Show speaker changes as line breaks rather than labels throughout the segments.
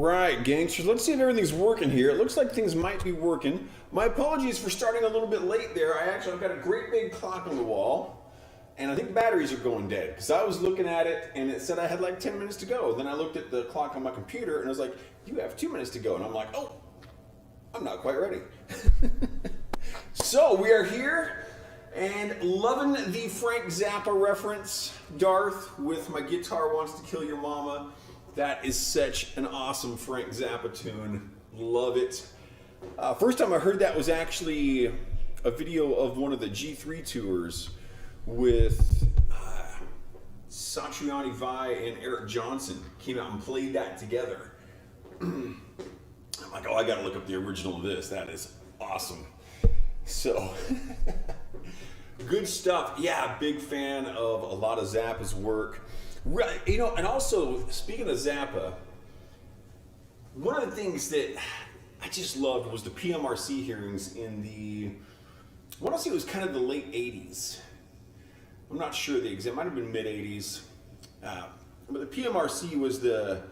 right, gangsters, let's see if everything's working here. It looks like things might be working. My apologies for starting a little bit late there. I've got a great big clock on the wall, and I think batteries are going dead, because I was looking at it, and it said I had like 10 minutes to go. Then I looked at the clock on my computer, and I was like, you have 2 minutes to go. And I'm like, oh, I'm not quite ready. So, we are here, and loving the Frank Zappa reference, Darth, with My Guitar Wants to Kill Your Mama. That is such an awesome Frank Zappa tune. Love it. First time I heard that was actually a video of one of the G3 tours with Satriani Vai and Eric Johnson. Came out and played that together. I'm like, oh, I gotta look up the original of this. That is awesome. So, good stuff. Yeah, big fan of a lot of Zappa's work. You know, and also, speaking of Zappa, one of the things that I just loved was the Pmrc hearings in the, I want to say it was kind of the late 80s. I'm not sure the exact, might have been mid 80s. But the Pmrc was the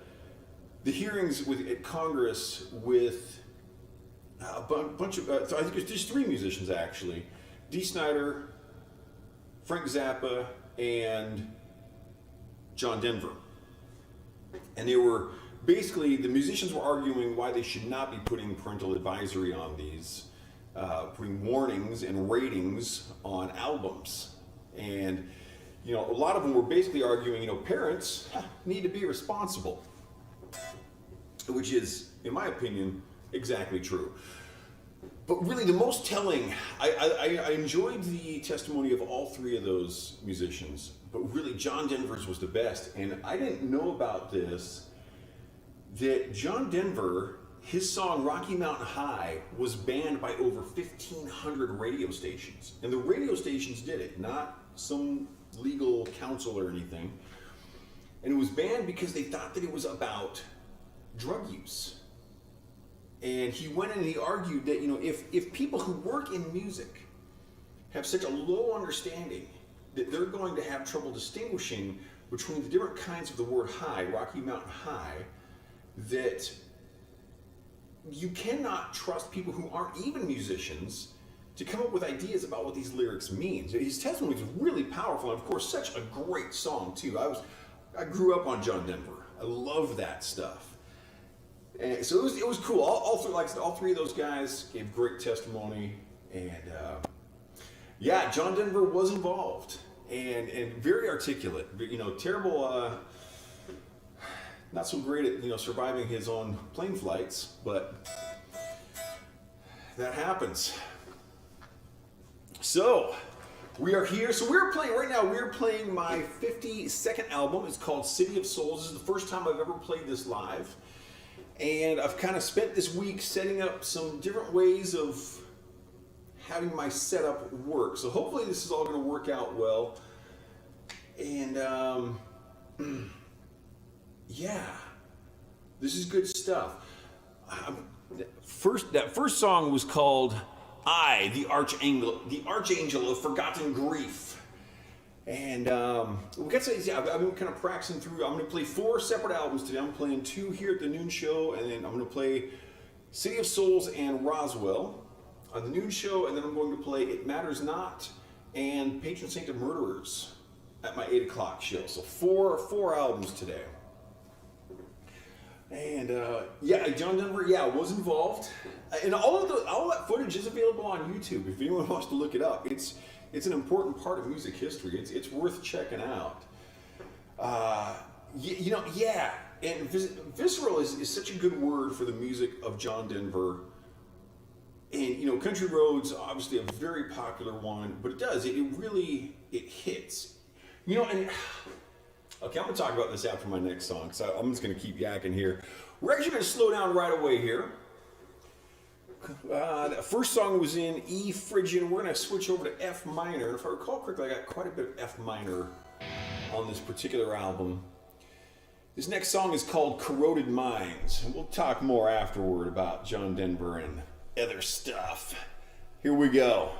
hearings at Congress with a bunch of, so I think it's just 3 musicians actually. Dee Snider, Frank Zappa, and John Denver. And they were basically, the musicians were arguing why they should not be putting parental advisory on these, putting warnings and ratings on albums. And, you know, a lot of them were basically arguing, you know, parents need to be responsible, which is, in my opinion, exactly true. But really, the most telling, I enjoyed the testimony of all 3 of those musicians, but really John Denver's was the best. And I didn't know about this, that John Denver, his song Rocky Mountain High was banned by over 1,500 radio stations. And the radio stations did it, not some legal counsel or anything. And it was banned because they thought that it was about drug use. And he went in and he argued that, you know, if people who work in music have such a low understanding that they're going to have trouble distinguishing between the different kinds of the word high, Rocky Mountain High, that you cannot trust people who aren't even musicians to come up with ideas about what these lyrics mean. So his testimony was really powerful, and of course, such a great song too. I grew up on John Denver. I love that stuff. And so it was cool. All 3 of those guys gave great testimony, and yeah, John Denver was involved and very articulate. You know, terrible, not so great at, you know, surviving his own plane flights, but that happens. So we are here. So we're playing right now. We're playing my 52nd album. It's called City of Souls. This is the first time I've ever played this live. And I've kind of spent this week setting up some different ways of having my setup work. So hopefully this is all going to work out well. And yeah, this is good stuff. That first song was called I, the Archangel of Forgotten Grief. And we got to, yeah, I've been kind of practicing through. I'm going to play 4 separate albums today. I'm playing 2 here at the noon show, and then I'm going to play City of Souls and Roswell on the noon show, and then I'm going to play It Matters Not and Patron Saint of Murderers at my 8 o'clock show. So four albums today. And yeah, John Denver, yeah, was involved, and all that footage is available on YouTube if anyone wants to look it up. It's an important part of music history. It's worth checking out. You know, yeah, and visceral is such a good word for the music of John Denver. And, you know, Country Roads, obviously a very popular one, but it hits. You know, and okay, I'm going to talk about this after my next song, so I'm just going to keep yakking here. We're actually going to slow down right away here. The first song was in E Phrygian. We're going to switch over to F minor. If I recall correctly, I got quite a bit of F minor on this particular album. This next song is called Corroded Minds. And we'll talk more afterward about John Denver and other stuff. Here we go.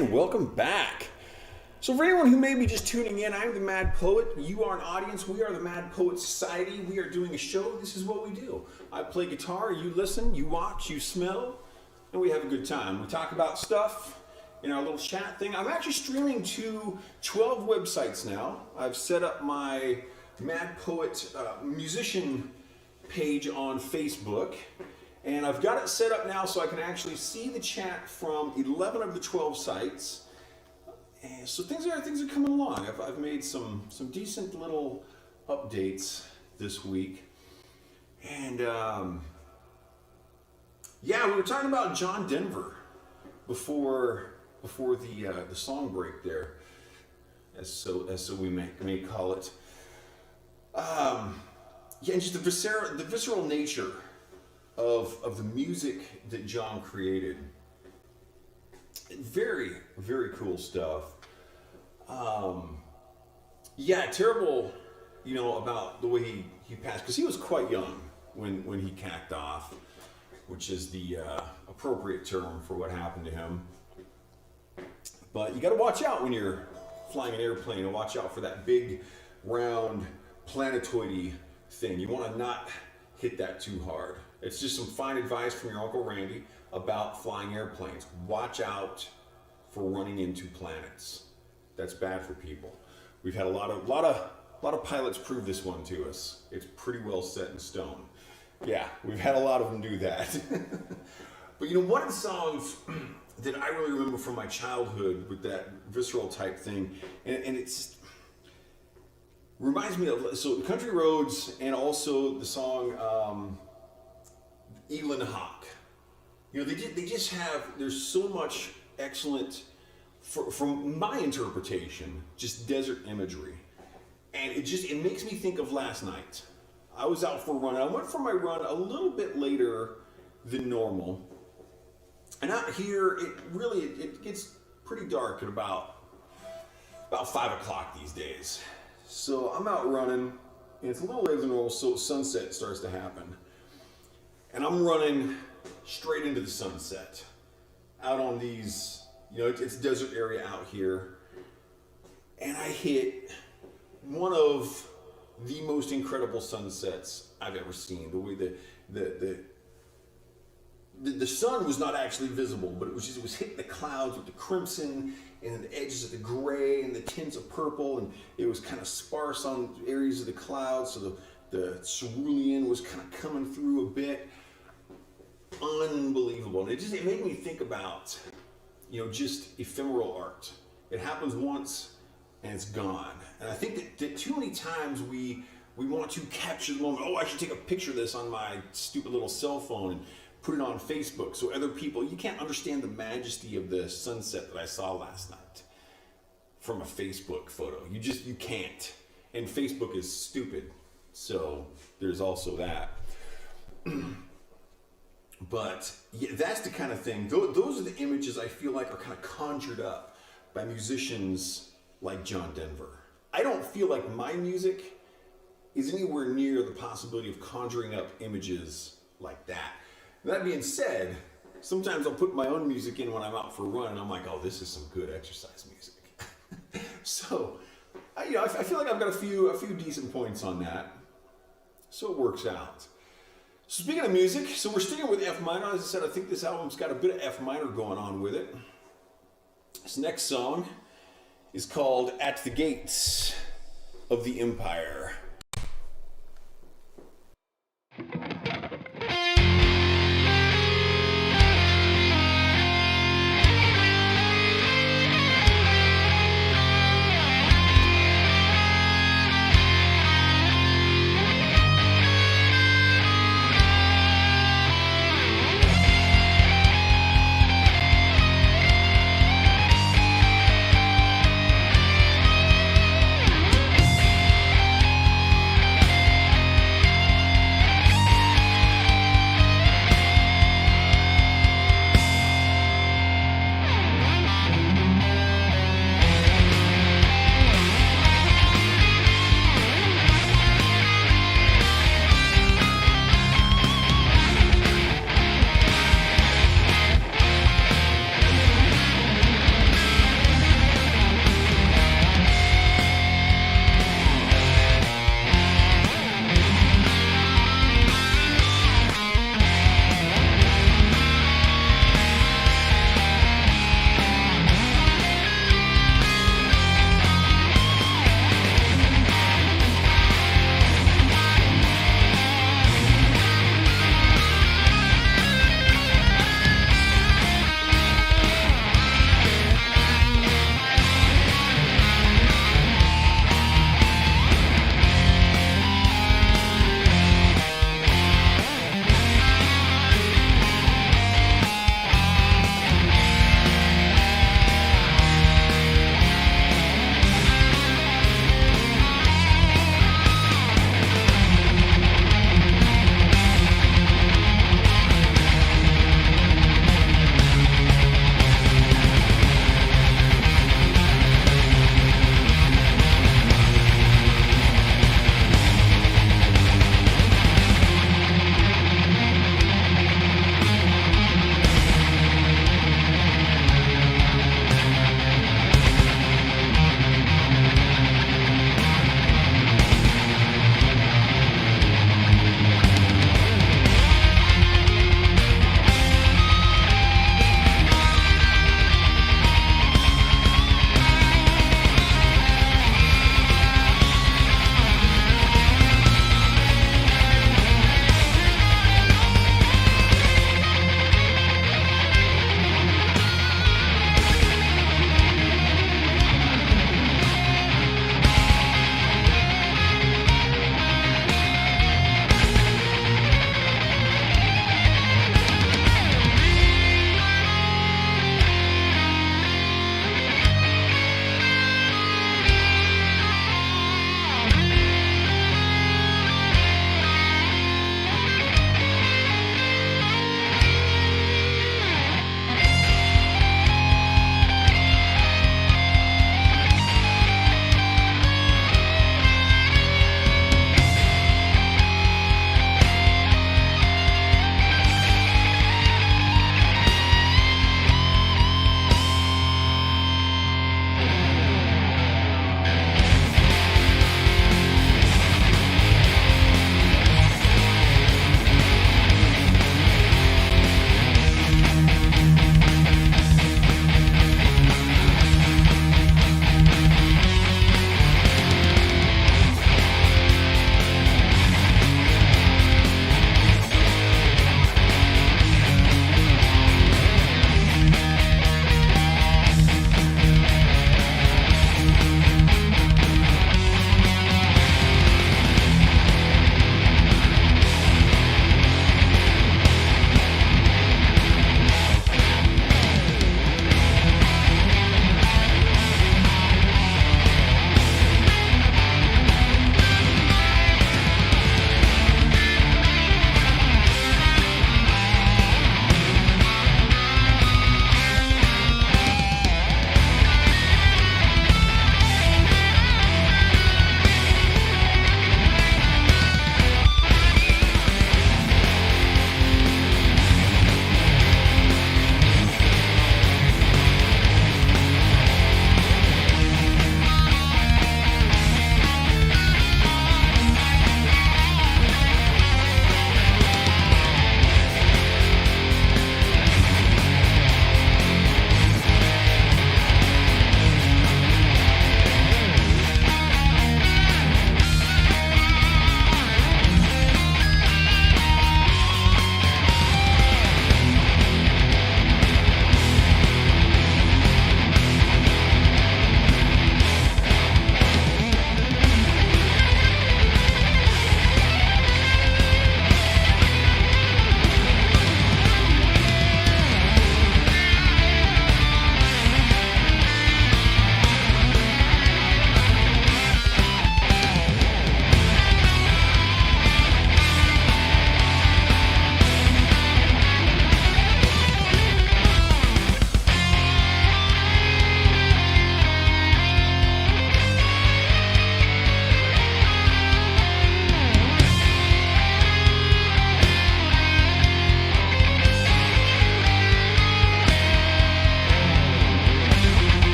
and welcome back. So for anyone who may be just tuning in, I'm the Mad Poet. You are an audience. We are the Mad Poet Society. We are doing a show. This is what we do. I play guitar, you listen, you watch, you smell, and we have a good time. We talk about stuff in our little chat thing. I'm actually streaming to 12 websites now. I've set up my Mad Poet musician page on Facebook, and I've got it set up now so I can actually see the chat from 11 of the 12 sites. And so things are coming along. I've made some decent little updates this week, and yeah, we were talking about John Denver before the song break there, as so we may call it. Yeah, and just the visceral nature of the music that John created. Very, very cool stuff. Yeah, terrible, about the way he passed, because he was quite young when he cacked off, which is the appropriate term for what happened to him. But you got to watch out when you're flying an airplane, and watch out for that big, round, planetoidy thing. You want to not hit that too hard. It's just some fine advice from your Uncle Randy about flying airplanes. Watch out for running into planets. That's bad for people. We've had a lot of pilots prove this one to us. It's pretty well set in stone. Yeah, we've had a lot of them do that. But one of the songs that I really remember from my childhood with that visceral type thing, and it's reminds me of Country Roads, and also the song Evelyn Hawk. They just have, there's so much excellent, from my interpretation, just desert imagery. And it makes me think of last night. I was out for a run. I went for my run a little bit later than normal. And out here, it gets pretty dark at about 5 o'clock these days. So I'm out running, and it's a little later than normal, so sunset starts to happen. And I'm running straight into the sunset, out on these, it's a desert area out here. And I hit one of the most incredible sunsets I've ever seen. The way the sun was not actually visible, but it was hitting the clouds with the crimson and the edges of the gray and the tints of purple, and it was kind of sparse on areas of the clouds, so the cerulean was kind of coming through a bit. Unbelievable. And it made me think about, just ephemeral art. It happens once and it's gone. And I think that too many times we want to capture the moment. Oh, I should take a picture of this on my stupid little cell phone and put it on Facebook so other people, you can't understand the majesty of the sunset that I saw last night from a Facebook photo. You can't. And Facebook is stupid. So there's also that. But yeah, that's the kind of thing. Those are the images I feel like are kind of conjured up by musicians like John Denver. I don't feel like my music is anywhere near the possibility of conjuring up images like that. That being said, sometimes I'll put my own music in when I'm out for a run, and I'm like, oh, this is some good exercise music. So, I feel like I've got a few decent points on that. So it works out. So speaking of music, so we're sticking with F minor. As I said, I think this album's got a bit of F minor going on with it. This next song is called At the Gates of the Empire.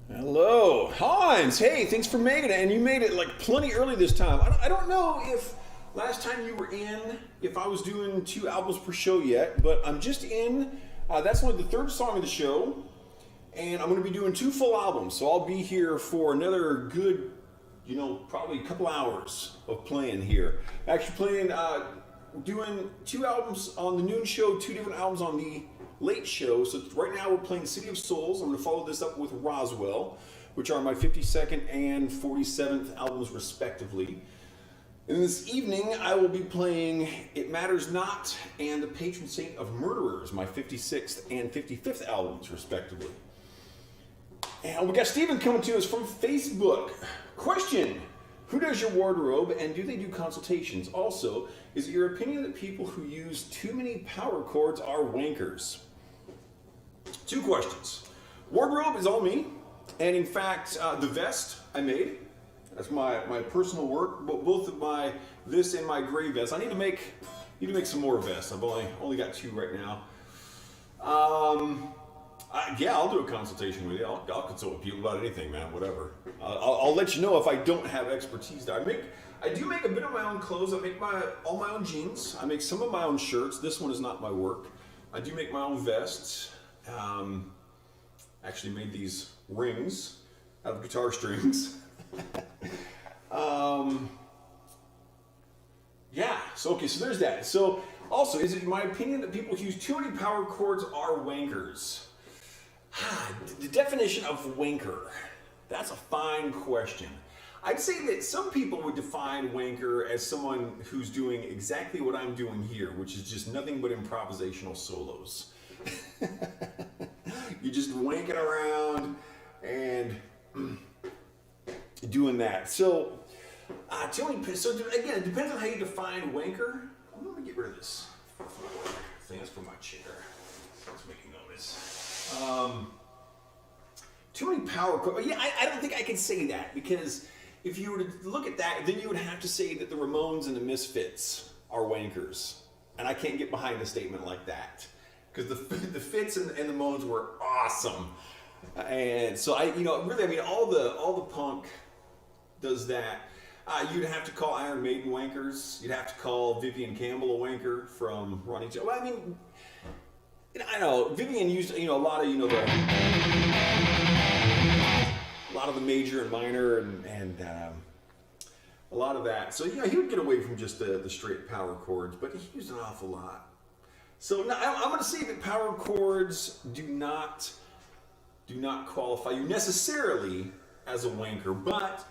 Hello, Hans. Hey, thanks for making it, and you made it like plenty early this time. I don't know if last time you were in, if I was doing 2 albums per show yet, but I'm just in. That's only the 3rd song of the show, and I'm going to be doing 2 full albums. So I'll be here for another good, probably a couple hours of playing here. Actually playing, doing 2 albums on the noon show, 2 different albums on the late show. So right now we're playing City of Souls. I'm going to follow this up with Roswell, which are my 52nd and 47th albums respectively. And this evening I will be playing It Matters Not and The Patron Saint of Murderers, my 56th and 55th albums respectively. And we got Steven coming to us from Facebook. Question: who does your wardrobe, and do they do consultations? Also, is it your opinion that people who use too many power chords are wankers? 2 questions. Wardrobe is all me, and in fact, the vest I made. That's my personal work. Both of this and my gray vest. I need to make some more vests. I've only got 2 right now. Yeah, I'll do a consultation with you. I'll consult with people about anything, man. Whatever. I'll let you know if I don't have expertise there. I do make a bit of my own clothes. I make all my own jeans. I make some of my own shirts. This one is not my work. I do make my own vests. Actually made these rings out of guitar strings. Yeah. So there's that. So also, is it my opinion that people who use too many power chords are wankers? The definition of wanker, that's a fine question. I'd say that some people would define wanker as someone who's doing exactly what I'm doing here, which is just nothing but improvisational solos. You're just wanking around and doing that. So, again, it depends on how you define wanker. I'm going to get rid of this thing. That's for my chair. It's making noise. Too many power chords. Yeah, I don't think I can say that, because if you were to look at that, then you would have to say that the Ramones and the Misfits are wankers, and I can't get behind a statement like that, because the Fits and the Moans were awesome, and so all the punk does that. You'd have to call Iron Maiden wankers. You'd have to call Vivian Campbell a wanker from Ronnie James. Well, I know Vivian used a lot of a lot of the major and minor and a lot of that. So he would get away from just the straight power chords, but he used an awful lot. So now I'm going to say that power chords do not qualify you necessarily as a wanker, but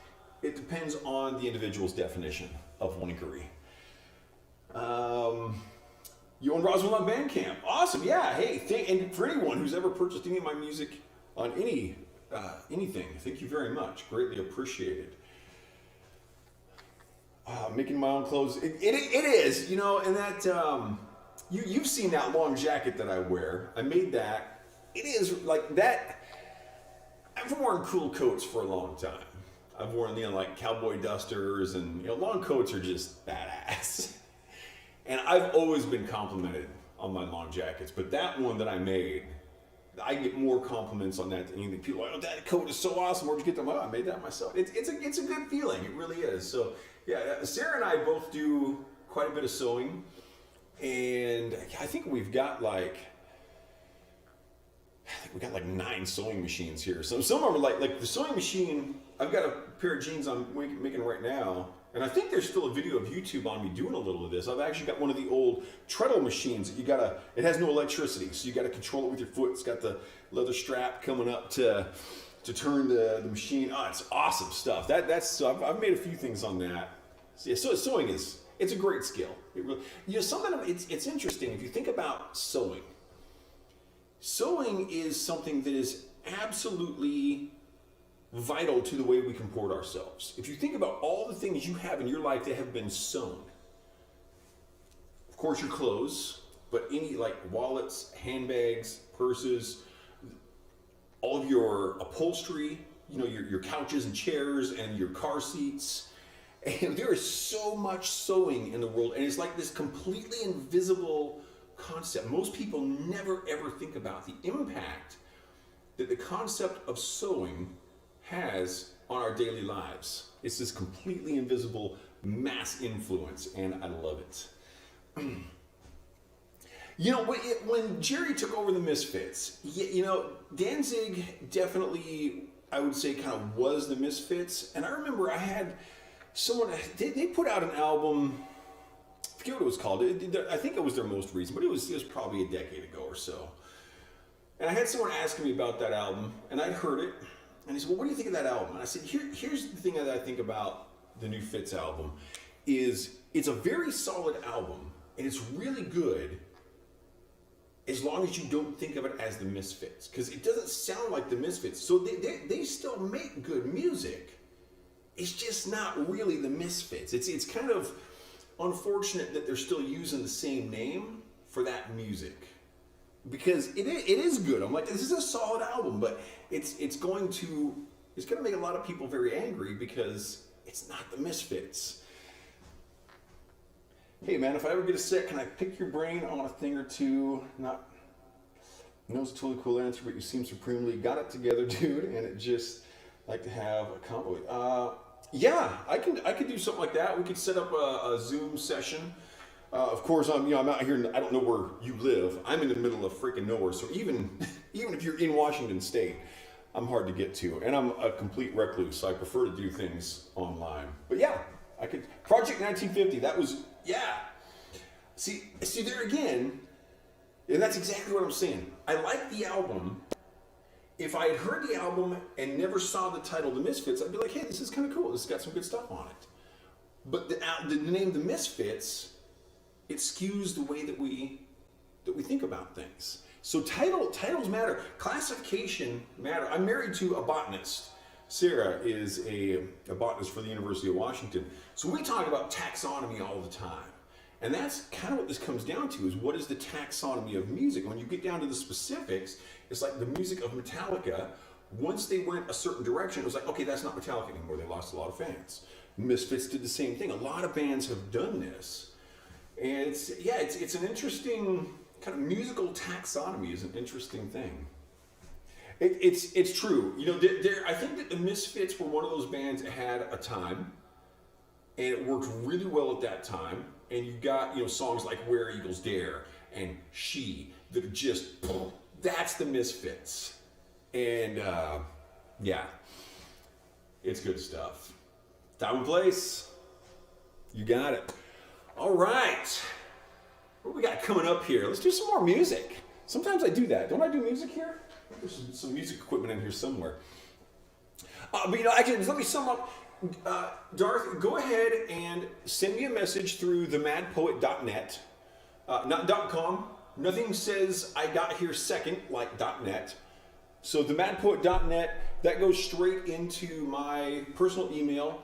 it depends on the individual's definition of wankery. You own Roswell on Bandcamp. Awesome, yeah. Hey, and for anyone who's ever purchased any of my music on anything, thank you very much. Greatly appreciated. Making my own clothes. It is, and that you've seen that long jacket that I wear. I made that. It is like that. I've been wearing cool coats for a long time. I've worn like cowboy dusters, and long coats are just badass. And I've always been complimented on my long jackets, but that one that I made, I get more compliments on that than anything. People are like, "Oh, that coat is so awesome. Where'd you get them?" Oh, I made that myself. It's a good feeling. It really is. So yeah, Sarah and I both do quite a bit of sewing, and I think we've got like 9 sewing machines here. So some of them are like the sewing machine. I've got a pair of jeans I'm making right now, and I think there's still a video of YouTube on me doing a little of this. I've actually got one of the old treadle machines that it has no electricity, so you gotta control it with your foot. It's got the leather strap coming up to turn the machine. Oh, it's awesome stuff. So I've made a few things on that. So yeah, sewing it's a great skill. It really, it's interesting if you think about sewing. Sewing is something that is absolutely vital to the way we comport ourselves. If you think about all the things you have in your life that have been sewn, of course your clothes, but any like wallets, handbags, purses, all of your upholstery, your couches and chairs and your car seats. And there is so much sewing in the world, and it's like this completely invisible concept. Most people never ever think about the impact that the concept of sewing has on our daily lives. It's this completely invisible mass influence, and I love it. You know, when Jerry took over the Misfits, you know, Danzig definitely, I would say, kind of was the Misfits. And I remember I had someone, they put out an album, I forget what it was called. I think it was their most recent, but it was probably a decade ago or so. And I had someone asking me about that album, and I'd heard it. And he said, well, what do you think of that album? And I said, here's the thing that I think about the new Fits album, is it's a very solid album, and it's really good as long as you don't think of it as the Misfits, because it doesn't sound like the Misfits. So they still make good music. It's just not really the Misfits. It's kind of unfortunate that they're still using the same name for that music, because it is good. I'm like, this is a solid album, but it's going to make a lot of people very angry because it's not the Misfits. Hey man, if I ever get a sec, can I pick your brain on a thing or two? It's a totally cool answer, but you seem supremely got it together, dude, and it just like to have a convo. Yeah, I could do something like that. We could set up a Zoom session. Of course, I'm out here, and I don't know where you live. I'm in the middle of freaking nowhere, so even if you're in Washington State, I'm hard to get to, and I'm a complete recluse, so I prefer to do things online. But yeah, I could. Project 1950, that was, yeah. See there again, and that's exactly what I'm saying. I like the album. If I had heard the album and never saw the title The Misfits, I'd be like, hey, this is kind of cool. This has got some good stuff on it. But the name The Misfits, it skews the way that we think about things. So titles matter. Classification matter. I'm married to a botanist. Sarah is a botanist for the University of Washington. So we talk about taxonomy all the time. And that's kind of what this comes down to, is what is the taxonomy of music? When you get down to the specifics, it's like the music of Metallica. Once they went a certain direction, it was like, okay, that's not Metallica anymore. They lost a lot of fans. Misfits did the same thing. A lot of bands have done this. And it's an interesting kind of musical taxonomy is an interesting thing. It's true. You know, I think that the Misfits were one of those bands that had a time, and it worked really well at that time. And you got, songs like Where Eagles Dare and She that are just, that's the Misfits. And yeah, it's good stuff. Time and place, you got it. All right, what do we got coming up here? Let's do some more music. Sometimes I do that. Don't I do music here? There's some music equipment in here somewhere. But actually, let me sum up. Darth, go ahead and send me a message through themadpoet.net, not .com. Nothing says I got here second like .net. So themadpoet.net, that goes straight into my personal email,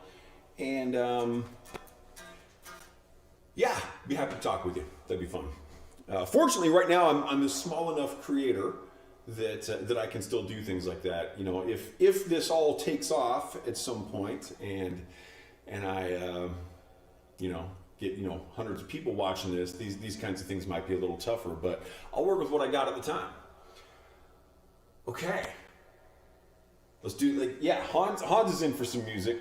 and yeah, be happy to talk with you. That'd be fun. Fortunately, right now I'm a small enough creator that I can still do things like that. If this all takes off at some point and I get hundreds of people watching this, these kinds of things might be a little tougher, but I'll work with what I got at the time. Okay, let's do Hans is in for some music.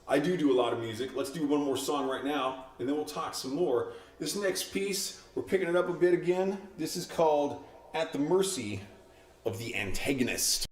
I do a lot of music. Let's do one more song right now, and then we'll talk some more. This next piece, we're picking it up a bit again. This is called At the Mercy of the Antagonist.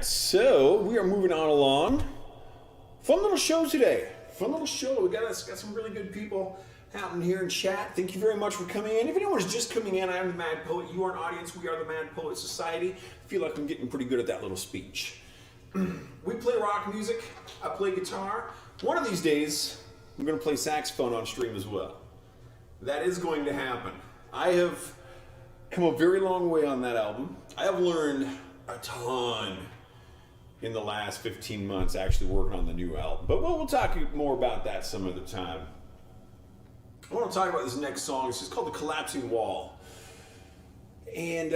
right, so we are moving on along. Fun little show today. Fun little show. We got some really good people happening here in chat. Thank you very much for coming in. If anyone's just coming in, I am the Mad Poet. You are an audience. We are the Mad Poet Society. I feel like I'm getting pretty good at that little speech. We play rock music. I play guitar. One of these days, I'm going to play saxophone on stream as well. That is going to happen. I have come a very long way on that album. I have learned a ton in the last 15 months actually working on the new album. But we'll talk more about that some other time. I want to talk about this next song. It's called The Collapsing Wall. And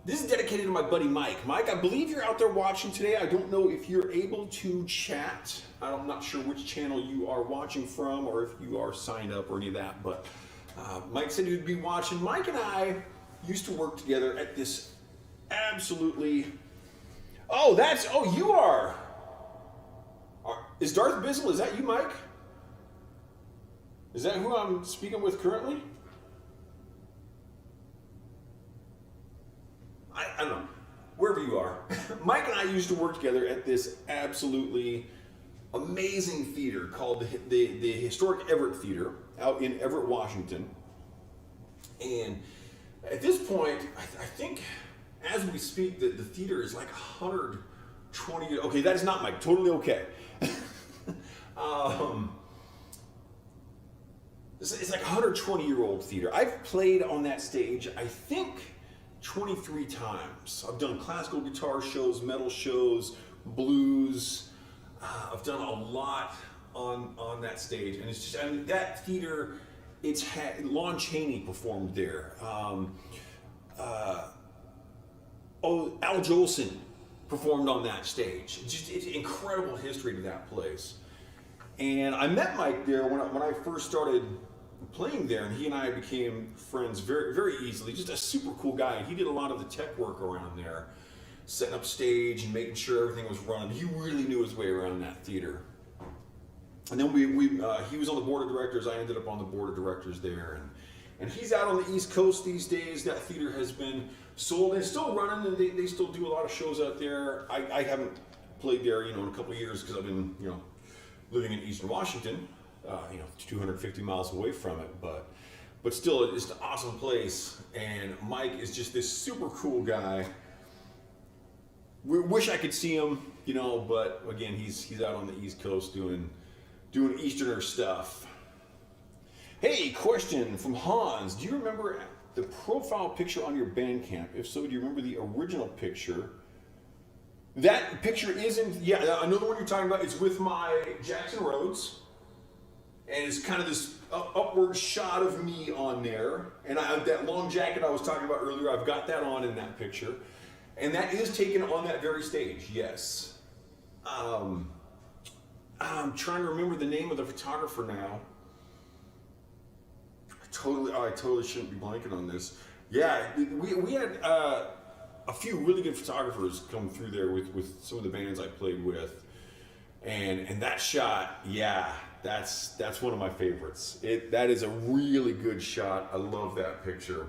this is dedicated to my buddy Mike. Mike, I believe you're out there watching today. I don't know if you're able to chat. I'm not sure which channel you are watching from or if you are signed up or any of that. But Mike said he would be watching. Mike and I used to work together at this absolutely... Oh, you are. Is Darth Bizzle, is that you, Mike? Is that who I'm speaking with currently? I don't know. Wherever you are. Mike and I used to work together at this absolutely amazing theater called the Historic Everett Theater out in Everett, Washington. And at this point, I think as we speak, the theater is like 120. Okay, that is not Mike. Totally okay. It's like a 120-year-old theater. I've played on that stage, I think, 23 times. I've done classical guitar shows, metal shows, blues. I've done a lot on that stage, and it's just, I mean, that theater. It's had Lon Chaney performed there. Al Jolson performed on that stage. It's incredible history to that place. And I met Mike there when I first started playing there, and he and I became friends very, very easily. Just a super cool guy. He did a lot of the tech work around there, setting up stage and making sure everything was running. He really knew his way around that theater. And then he was on the board of directors. I ended up on the board of directors there, and he's out on the East Coast these days. That theater has been sold and still running, and they still do a lot of shows out there. I haven't played there, in a couple of years because I've been, living in Eastern Washington, 250 miles away from it, but still, it's an awesome place. And Mike is just this super cool guy. We wish I could see him, but again, he's out on the East Coast doing Easterner stuff. Hey, question from Hans. Do you remember the profile picture on your Bandcamp? If so, do you remember the original picture? That picture isn't, I know the one you're talking about. It's with my Jackson Rhodes. And it's kind of this upward shot of me on there. And that long jacket I was talking about earlier, I've got that on in that picture. And that is taken on that very stage, yes. I'm trying to remember the name of the photographer now. I totally shouldn't be blanking on this. Yeah, we had a few really good photographers come through there with some of the bands I played with, and that shot, that's one of my favorites. That is a really good shot. I love that picture.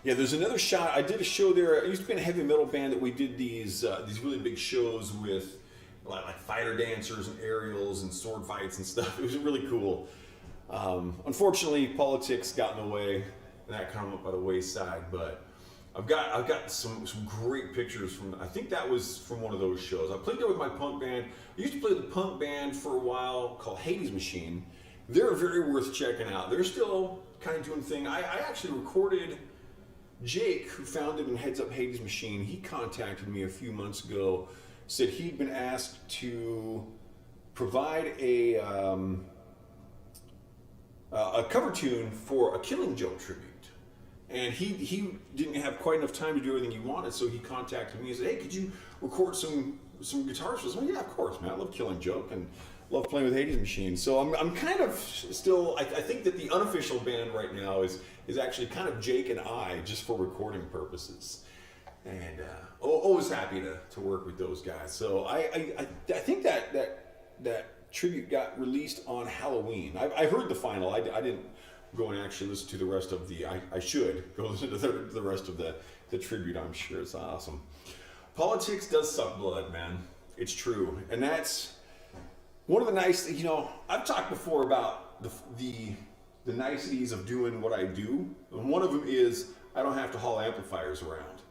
There's another shot. I did a show there. I used to be in a heavy metal band that we did these really big shows with. Like fighter dancers and aerials and sword fights and stuff. It was really cool. Unfortunately, politics got in the way, and that kind of went by the wayside. But I've got some great pictures from. I think that was from one of those shows. I played there with my punk band. I used to play with a punk band for a while called Hades Machine. They're very worth checking out. They're still kind of doing the thing. I actually recorded Jake, who founded and heads up Hades Machine. He contacted me a few months ago. Said he'd been asked to provide a cover tune for a Killing Joke tribute, and he didn't have quite enough time to do everything he wanted, so he contacted me and said, "Hey, could you record some guitars for us?" I'm like, "Yeah, of course, man. I love Killing Joke and love playing with Hades Machine." So I'm kind of still. I think that the unofficial band right now is actually kind of Jake and I, just for recording purposes. And always happy to work with those guys. So I think that tribute got released on Halloween. I heard the final. I didn't go and actually listen to the rest of the, I should go listen to the rest of the tribute. I'm sure it's awesome. Politics does suck blood, man. It's true. And that's one of the nice, you know, I've talked before about the niceties of doing what I do. And one of them is I don't have to haul amplifiers around.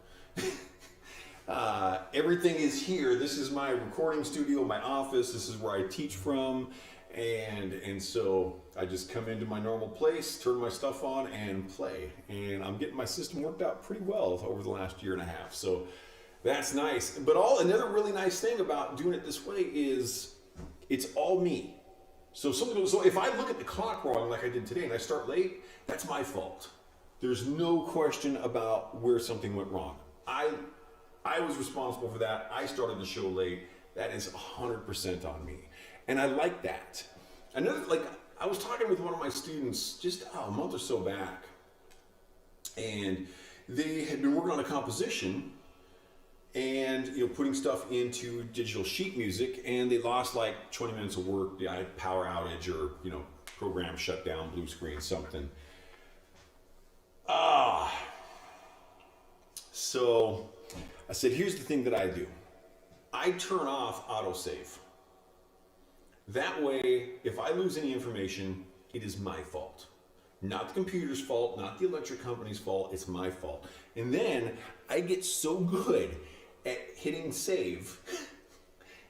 Everything is here. This is my recording studio, my office. This is where I teach from. And so I just come into my normal place, turn my stuff on, and play. And I'm getting my system worked out pretty well over the last year and a half. So that's nice. But another really nice thing about doing it this way is it's all me. So if I look at the clock wrong like I did today and I start late, that's my fault. There's no question about where something went wrong. I was responsible for that. I started the show late. That is 100% on me. And I like that. I was talking with one of my students just a month or so back, and they had been working on a composition and, you know, putting stuff into digital sheet music, and they lost like 20 minutes of work. Yeah, power outage, or, you know, program shut down, blue screen, something. So I said, here's the thing that I do. I turn off autosave. That way, if I lose any information, it is my fault. Not the computer's fault, not the electric company's fault, it's my fault. And then I get so good at hitting save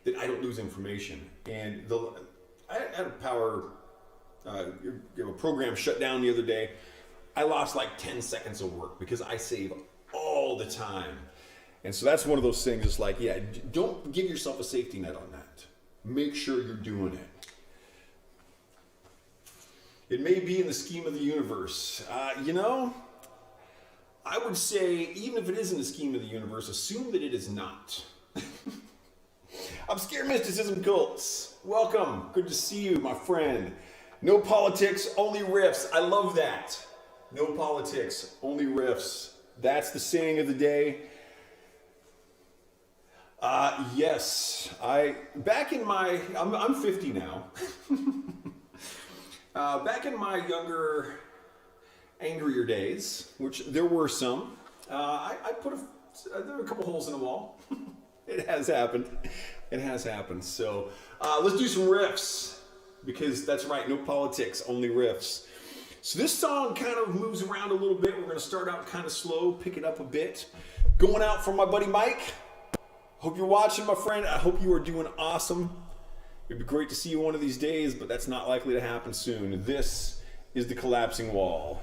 that I don't lose information. And I had a program shut down the other day. I lost like 10 seconds of work because I save all the time. And so that's one of those things. It's like, yeah, don't give yourself a safety net on that. Make sure you're doing it. It may be in the scheme of the universe. You know, I would say, even if it is in the scheme of the universe, assume that it is not. Obscure Mysticism Cults, welcome. Good to see you, my friend. No politics, only riffs. I love that. No politics, only riffs. That's the saying of the day. Yes, I'm 50 now. Back in my younger, angrier days, which there were some, I there were a couple holes in the wall. It has happened. It has happened. So let's do some riffs, because that's right, no politics, only riffs. So this song kind of moves around a little bit. We're going to start out kind of slow, pick it up a bit. Going out for my buddy Mike. Hope you're watching, my friend. I hope you are doing awesome. It'd be great to see you one of these days, but that's not likely to happen soon. This is The Collapsing Wall.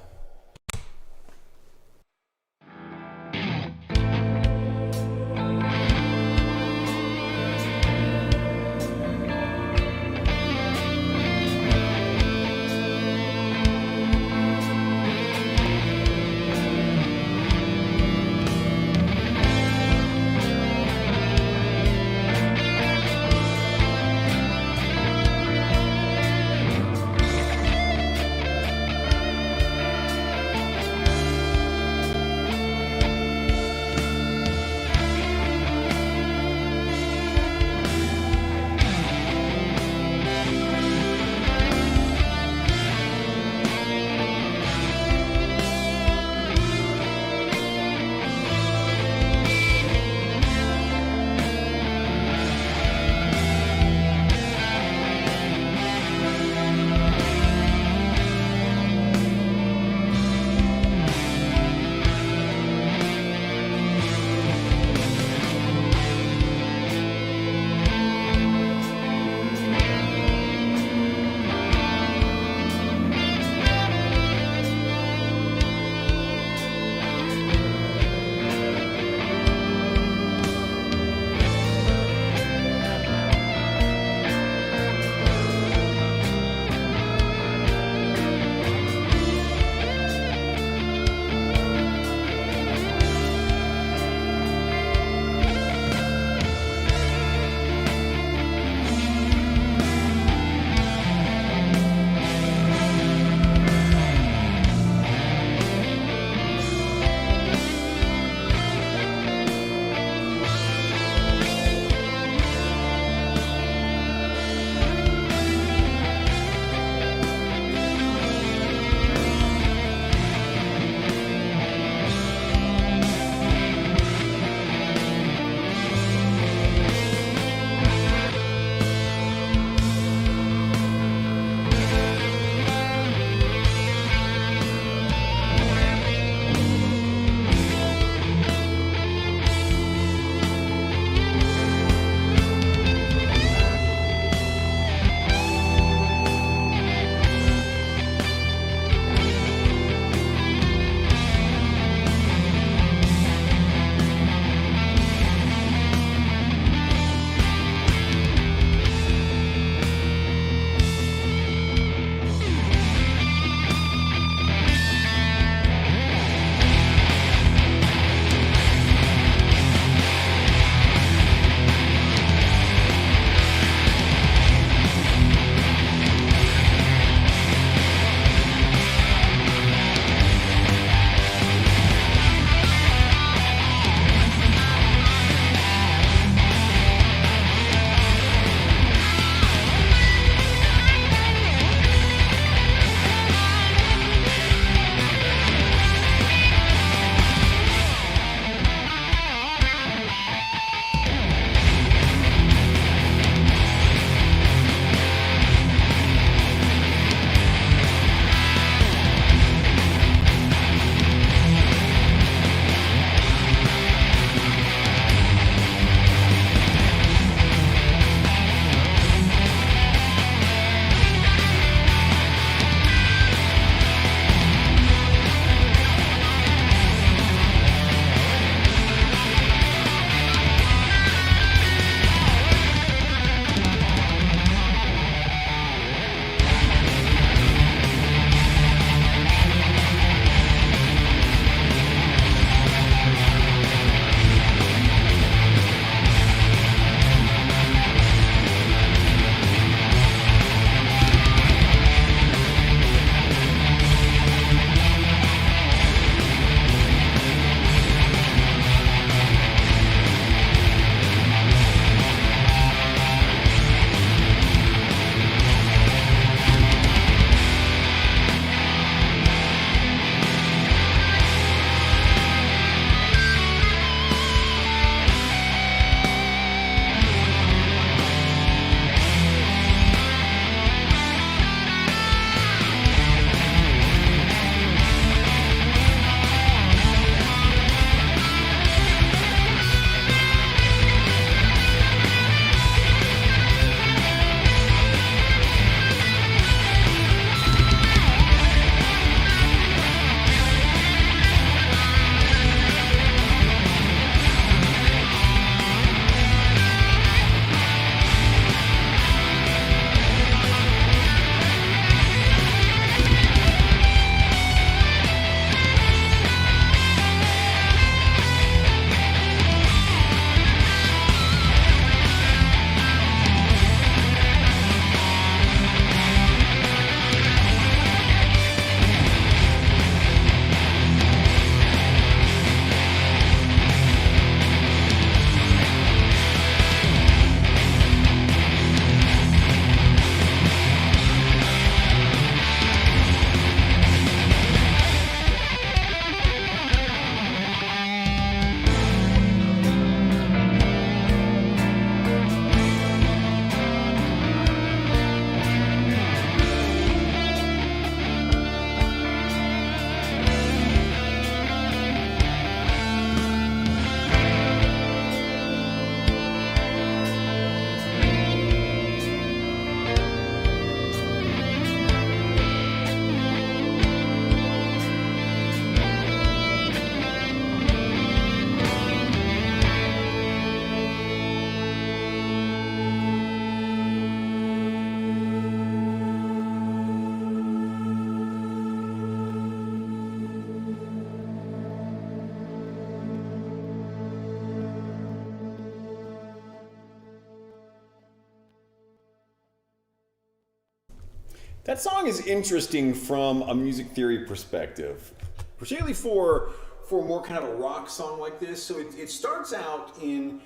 That song is interesting from a music theory perspective, particularly for more kind of a rock song like this. So it starts out in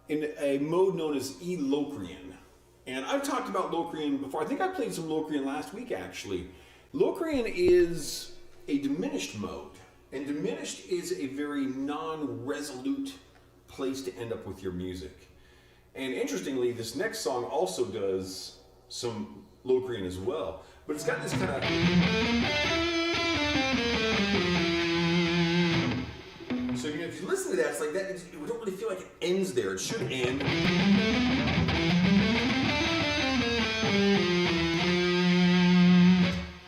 a mode known as E Locrian. And I've talked about Locrian before. I think I played some Locrian last week, actually. Locrian is a diminished mode. And diminished is a very non-resolute place to end up with your music. And interestingly, this next song also does some Locrian as well. But it's got this kind of... So if you listen to that, it's like that. We don't really feel like it ends there. It should end.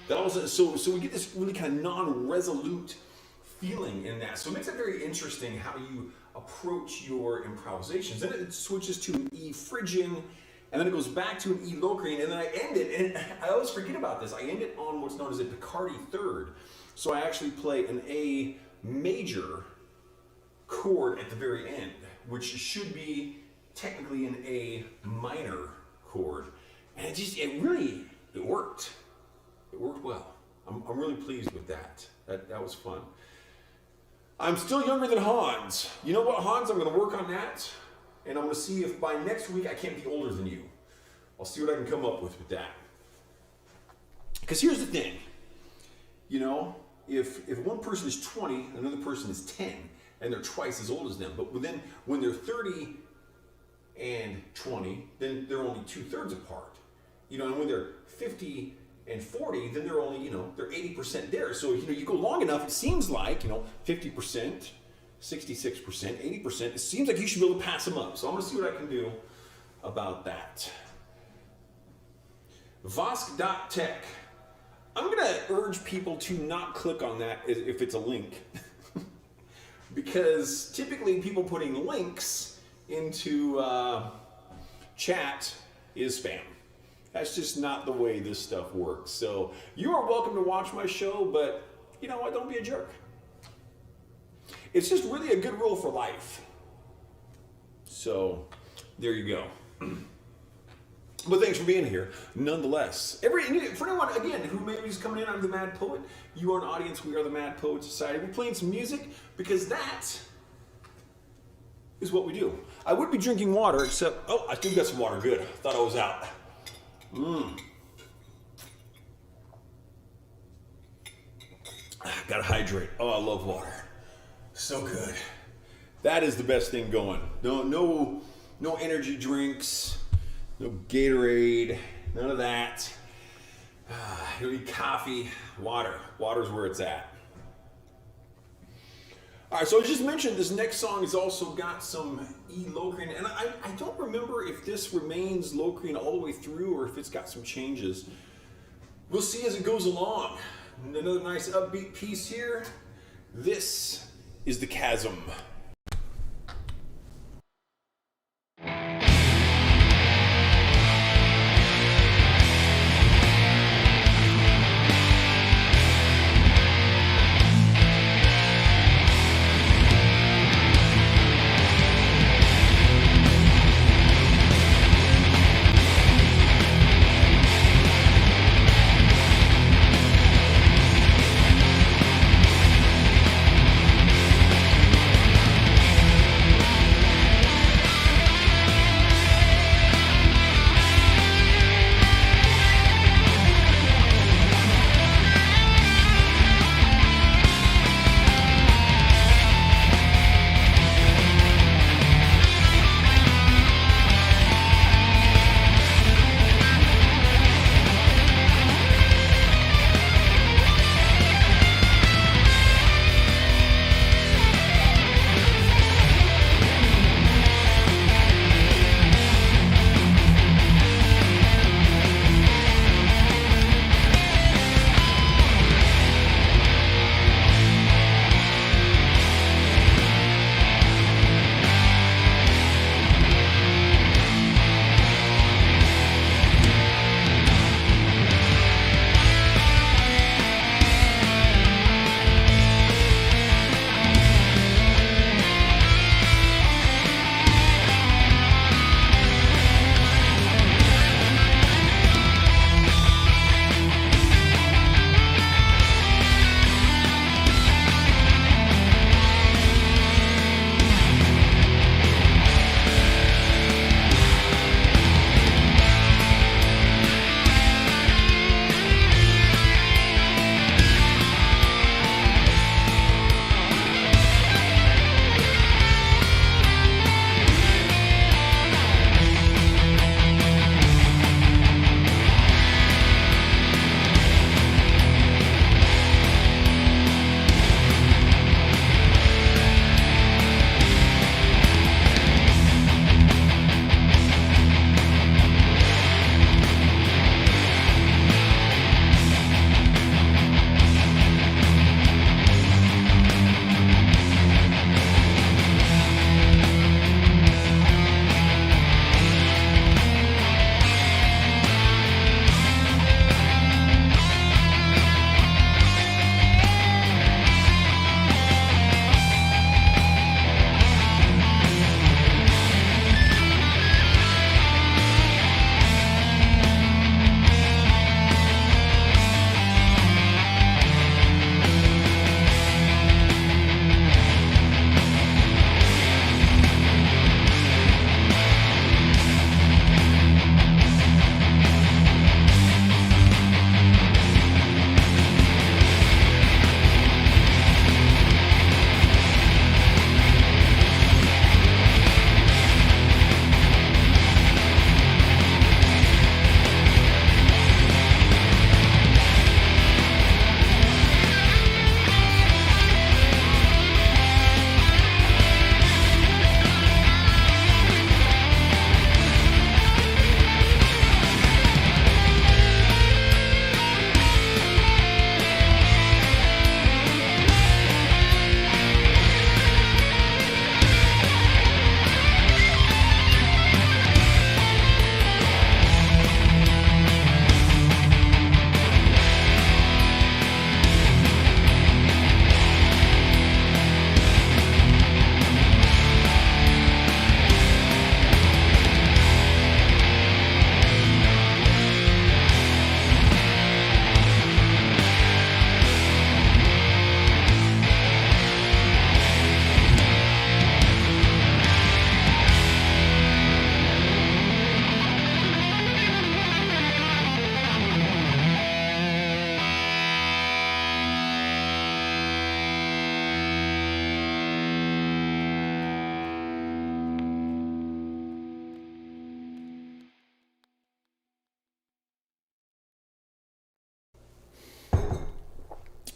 That also, so we get this really kind of non-resolute feeling in that. So it makes it very interesting how you approach your improvisations. Then it switches to an E Phrygian, and then it goes back to an E Locrian, and then I end it, and I always forget about this, I end it on what's known as a Picardy third. So I actually play an A major chord at the very end, which should be technically an A minor chord. And it worked. It worked well. I'm really pleased with that. That was fun. I'm still younger than Hans. You know what, Hans? I'm going to work on that, and I'm going to see if by next week I can't be older than you. I'll see what I can come up with that. Because here's the thing. You know, if one person is 20, another person is 10, and they're twice as old as them, but then when they're 30 and 20, then they're only 2/3 apart. You know, and when they're 50 and 40, then they're only, they're 80% there. So, you go long enough, it seems like, 50%, 66%, 80%, it seems like you should be able to pass them up. So I'm going to see what I can do about that. Vosk.tech. I'm going to urge people to not click on that if it's a link. Because typically people putting links into chat is spam. That's just not the way this stuff works. So you are welcome to watch my show, but you know what? Don't be a jerk. It's just really a good rule for life. So there you go. But thanks for being here, nonetheless. For anyone, again, who maybe is coming in, I'm the Mad Poet. You are an audience. We are the Mad Poet Society. We're playing some music because that is what we do. I would be drinking water, except, I still got some water. Good. Thought I was out. Gotta hydrate. Oh, I love water. So good. That is the best thing going. No energy drinks, no Gatorade, none of that. You don't need coffee, water. Water's where it's at. All right, so I just mentioned this next song has also got some E Locrian, and I don't remember if this remains Locrian all the way through or if it's got some changes. We'll see as it goes along. Another nice upbeat piece here. This is the Chasm.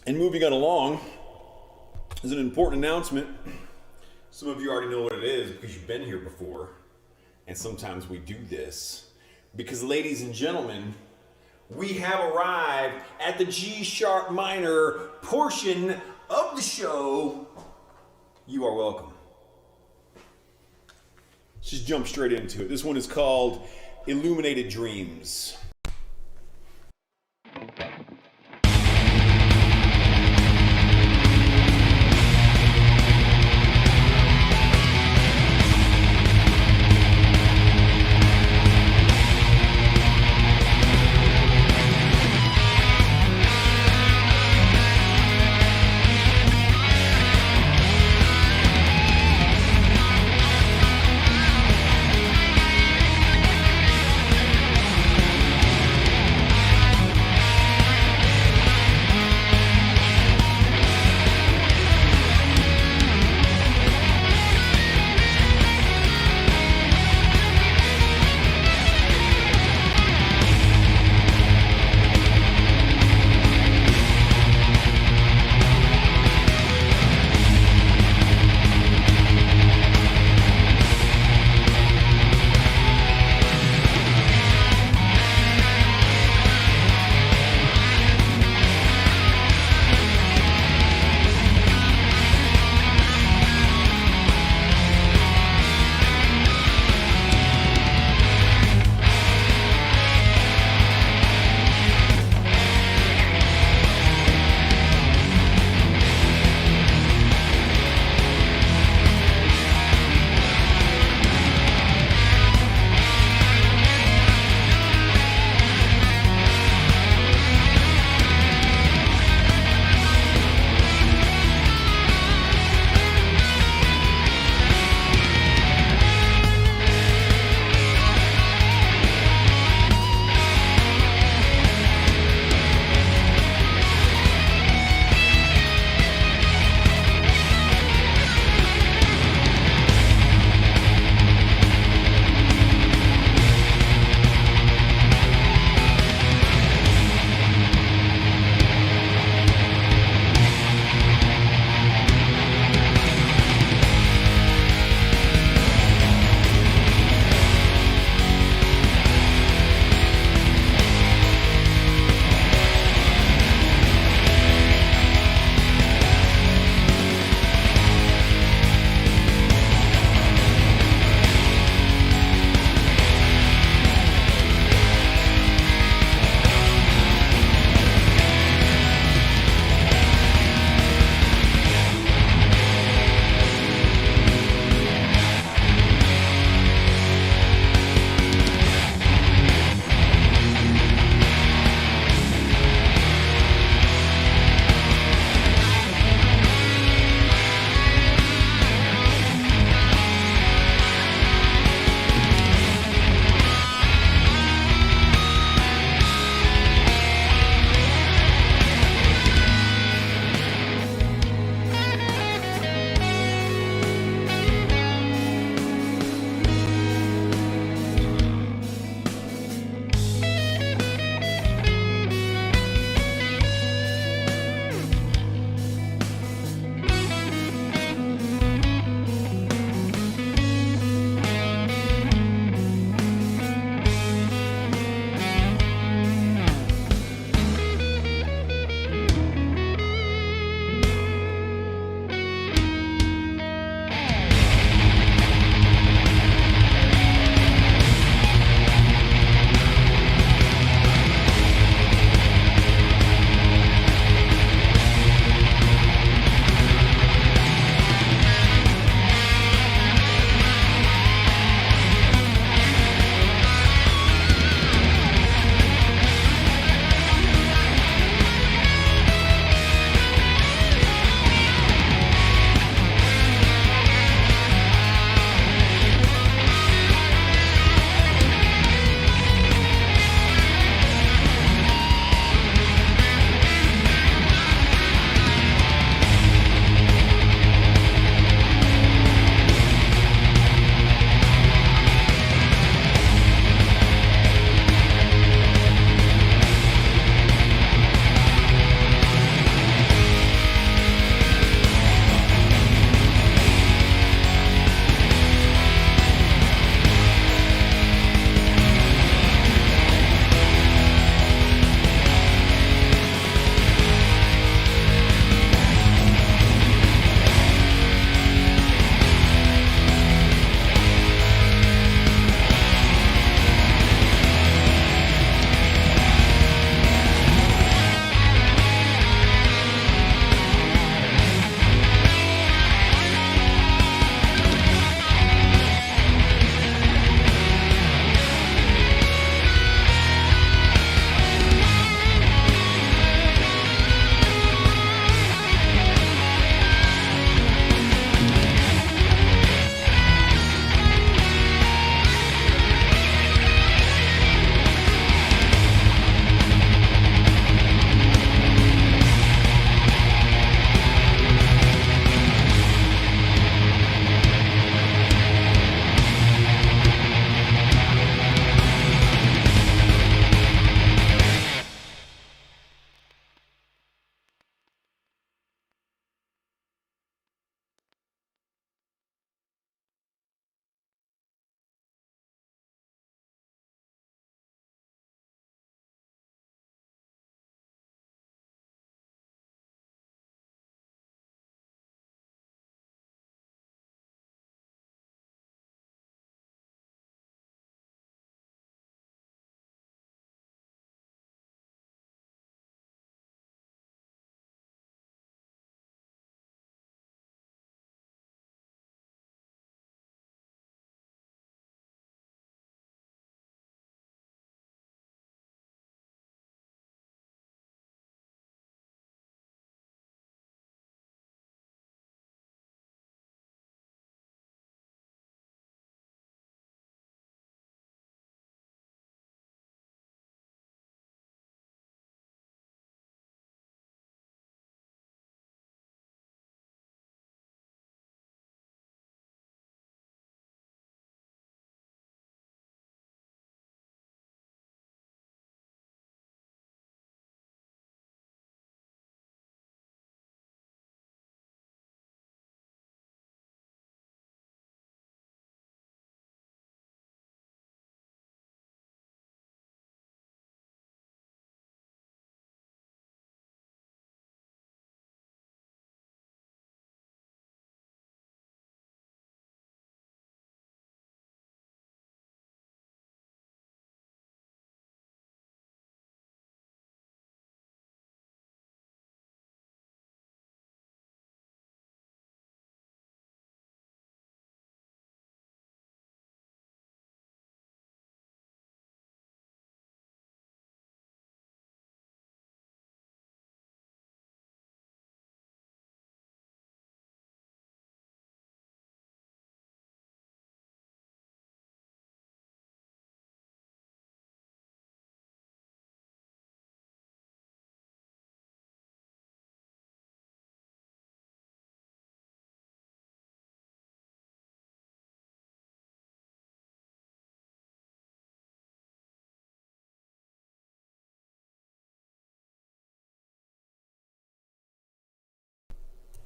And moving on along is an important announcement. Some of you already know what it is because you've been here before. And sometimes we do this. Because, ladies and gentlemen, we have arrived at the G sharp minor portion of the show. You are welcome. Let's just jump straight into it. This one is called Illuminated Dreams.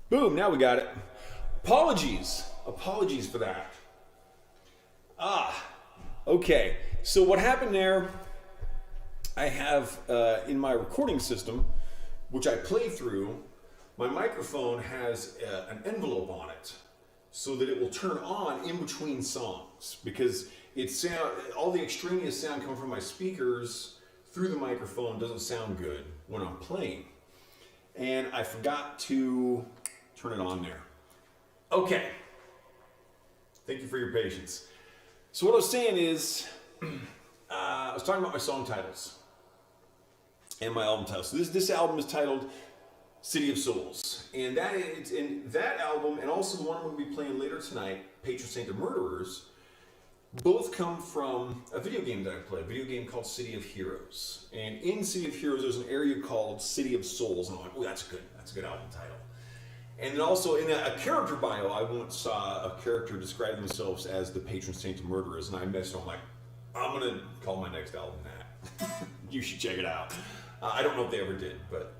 Boom, now we got it. Apologies for that. Okay. So what happened there, I have in my recording system, which I play through, my microphone has an envelope on it so that it will turn on in between songs, because all the extraneous sound coming from my speakers through the microphone doesn't sound good when I'm playing. And I forgot to turn it on there. Okay. Thank you for your patience. So what I was saying is, I was talking about my song titles and my album titles. So this album is titled City of Souls, and that album, and also the one I'm going to be playing later tonight, Patron Saint of Murderers, both come from a video game that I play, a video game called City of Heroes. And in City of Heroes, there's an area called City of Souls, and I'm like, oh, that's a good album title. And then also in a character bio, I once saw a character describe themselves as the patron saint of murderers, and I messaged them, I'm like, I'm gonna call my next album that. You should check it out. I don't know if they ever did, but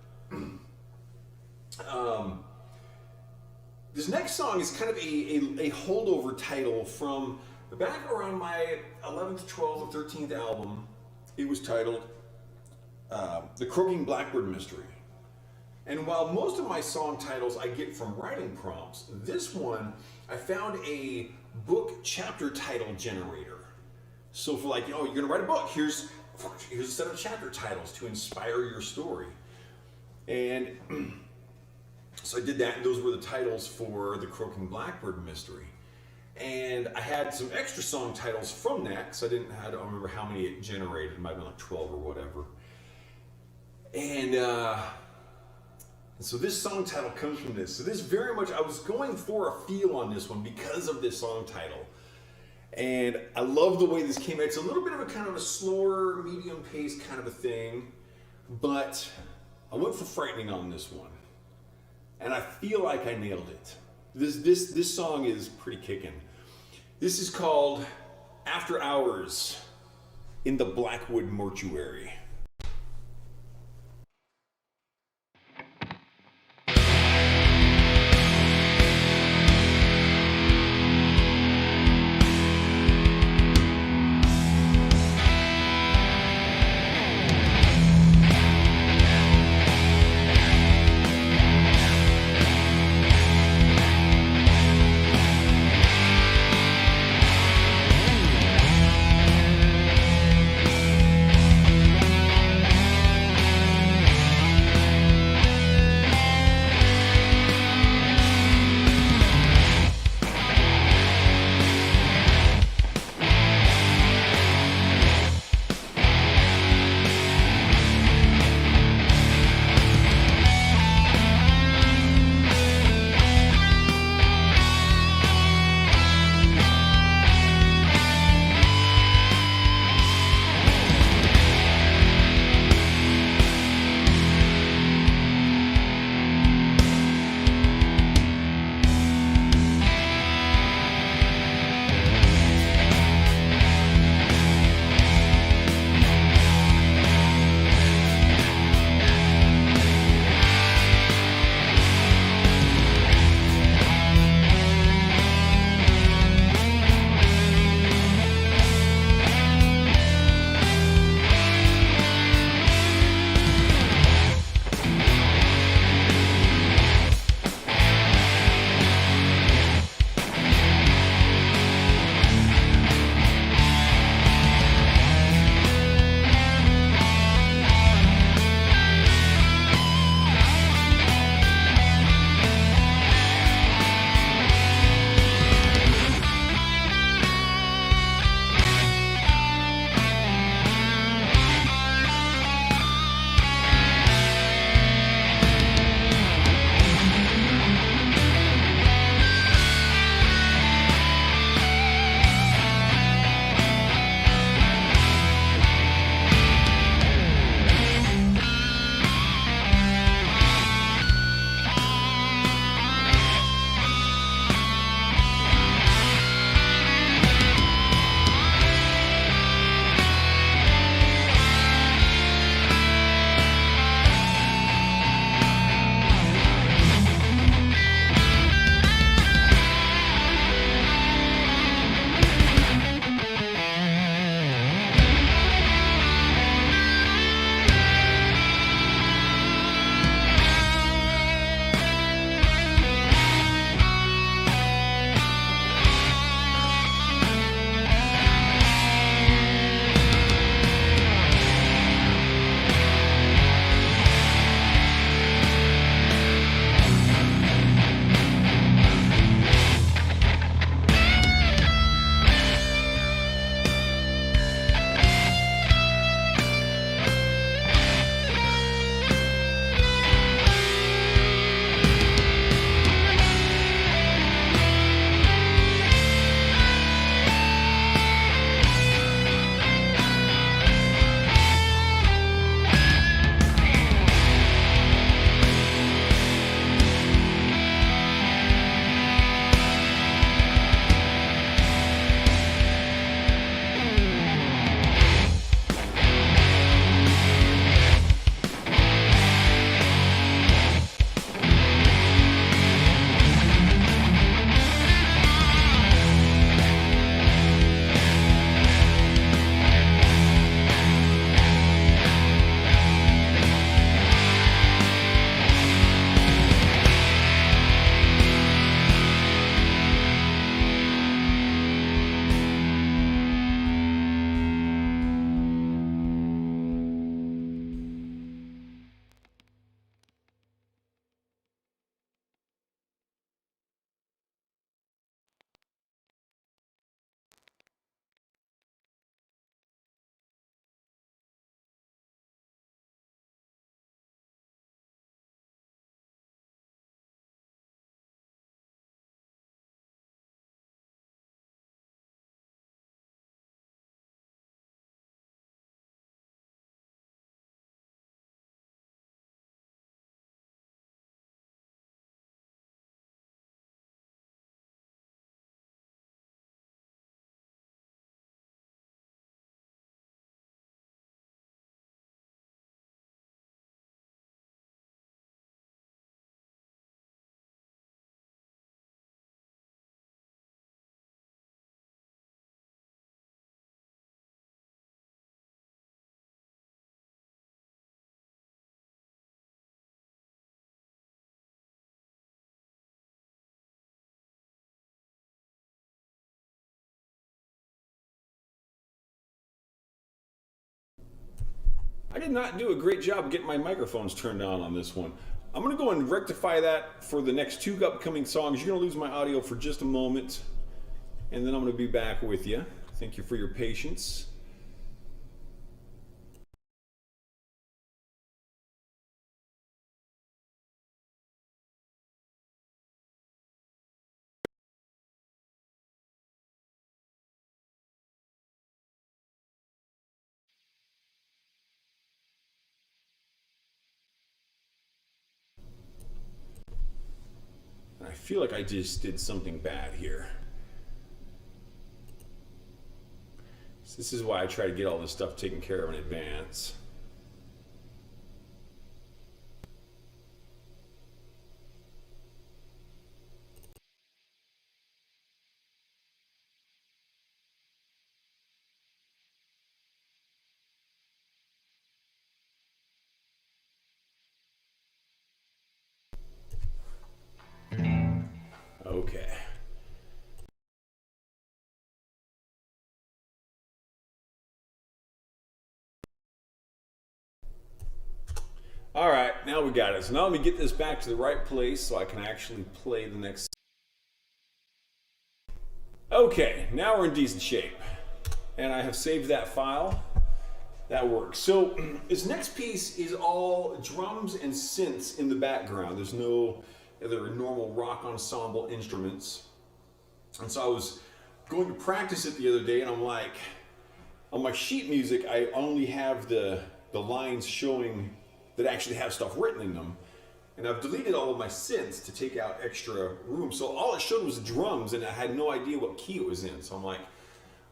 this next song is kind of a holdover title from back around my 11th, 12th, or 13th album. It was titled The Croaking Blackwood Mystery. And while most of my song titles I get from writing prompts, this one I found a book chapter title generator. So for like, you're gonna write a book, here's a set of chapter titles to inspire your story. And so I did that, and those were the titles for the Croaking Blackwood Mystery. And I had some extra song titles from that, because I don't remember how many it generated. It might have been like 12 or whatever. And so this song title comes from this. So this very much, I was going for a feel on this one because of this song title. And I love the way this came out. It's a little bit of a kind of a slower, medium pace kind of a thing. But I went for frightening on this one. And I feel like I nailed it. This song is pretty kicking. This is called After Hours in the Blackwood Mortuary. did not do a great job getting my microphones turned on this one. I'm going to go and rectify that for the next 2 upcoming songs. You're going to lose my audio for just a moment, and then I'm going to be back with you. Thank you for your patience. I feel like I just did something bad here. So this is why I try to get all this stuff taken care of in advance. Okay. All right, now we got it. So now let me get this back to the right place so I can actually play the next. Okay, now we're in decent shape. And I have saved that file. That works. So this next piece is all drums and synths in the background. There's no other normal rock ensemble instruments. And so I was going to practice it the other day, and I'm like, on my sheet music, I only have the lines showing that actually have stuff written in them. And I've deleted all of my synths to take out extra room. So all it showed was the drums, and I had no idea what key it was in. So I'm like,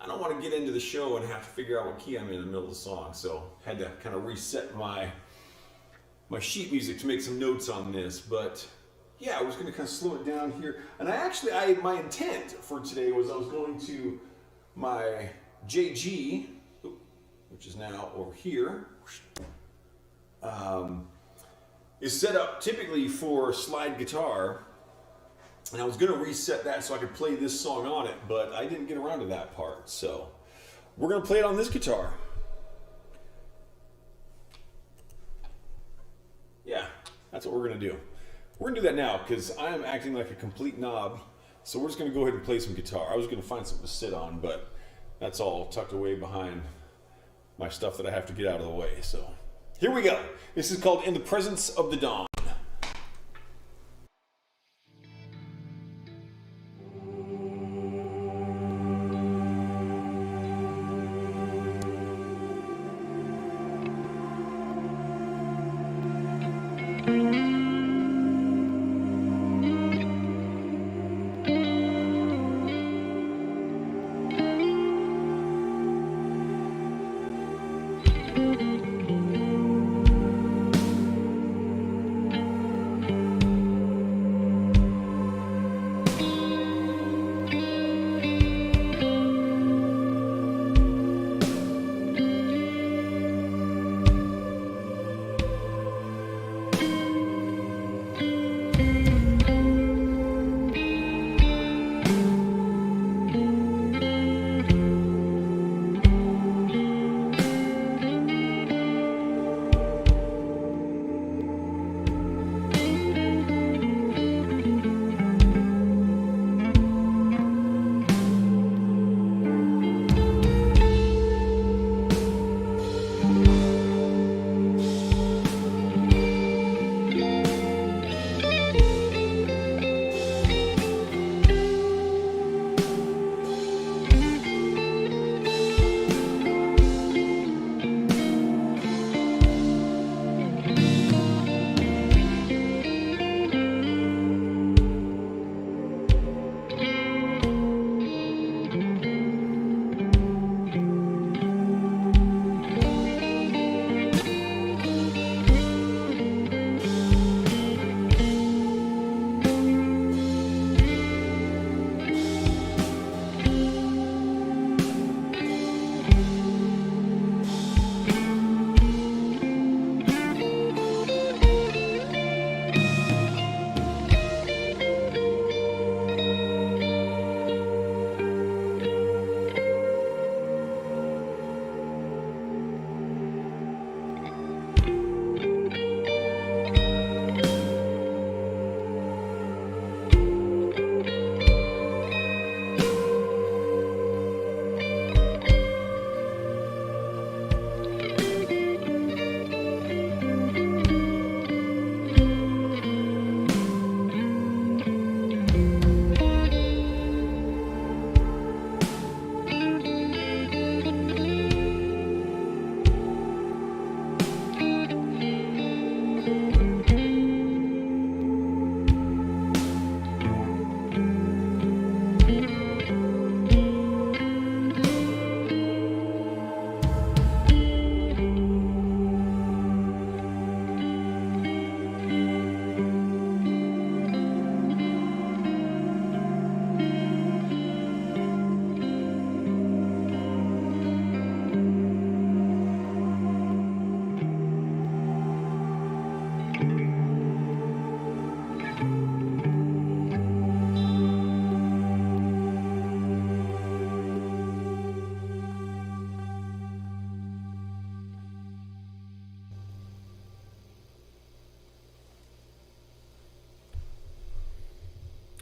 I don't want to get into the show and have to figure out what key I'm in the middle of the song. So I had to kind of reset my sheet music to make some notes on this. But yeah, I was going to kind of slow it down here. And my intent for today was I was going to my JG, which is now over here, is set up typically for slide guitar, and I was going to reset that so I could play this song on it, but I didn't get around to that part, so we're going to play it on this guitar. Yeah, that's what we're going to do. We're going to do that now because I am acting like a complete knob, so we're just going to go ahead and play some guitar. I was going to find something to sit on, but that's all tucked away behind my stuff that I have to get out of the way, so here we go. This is called In the Presence of the Dawn.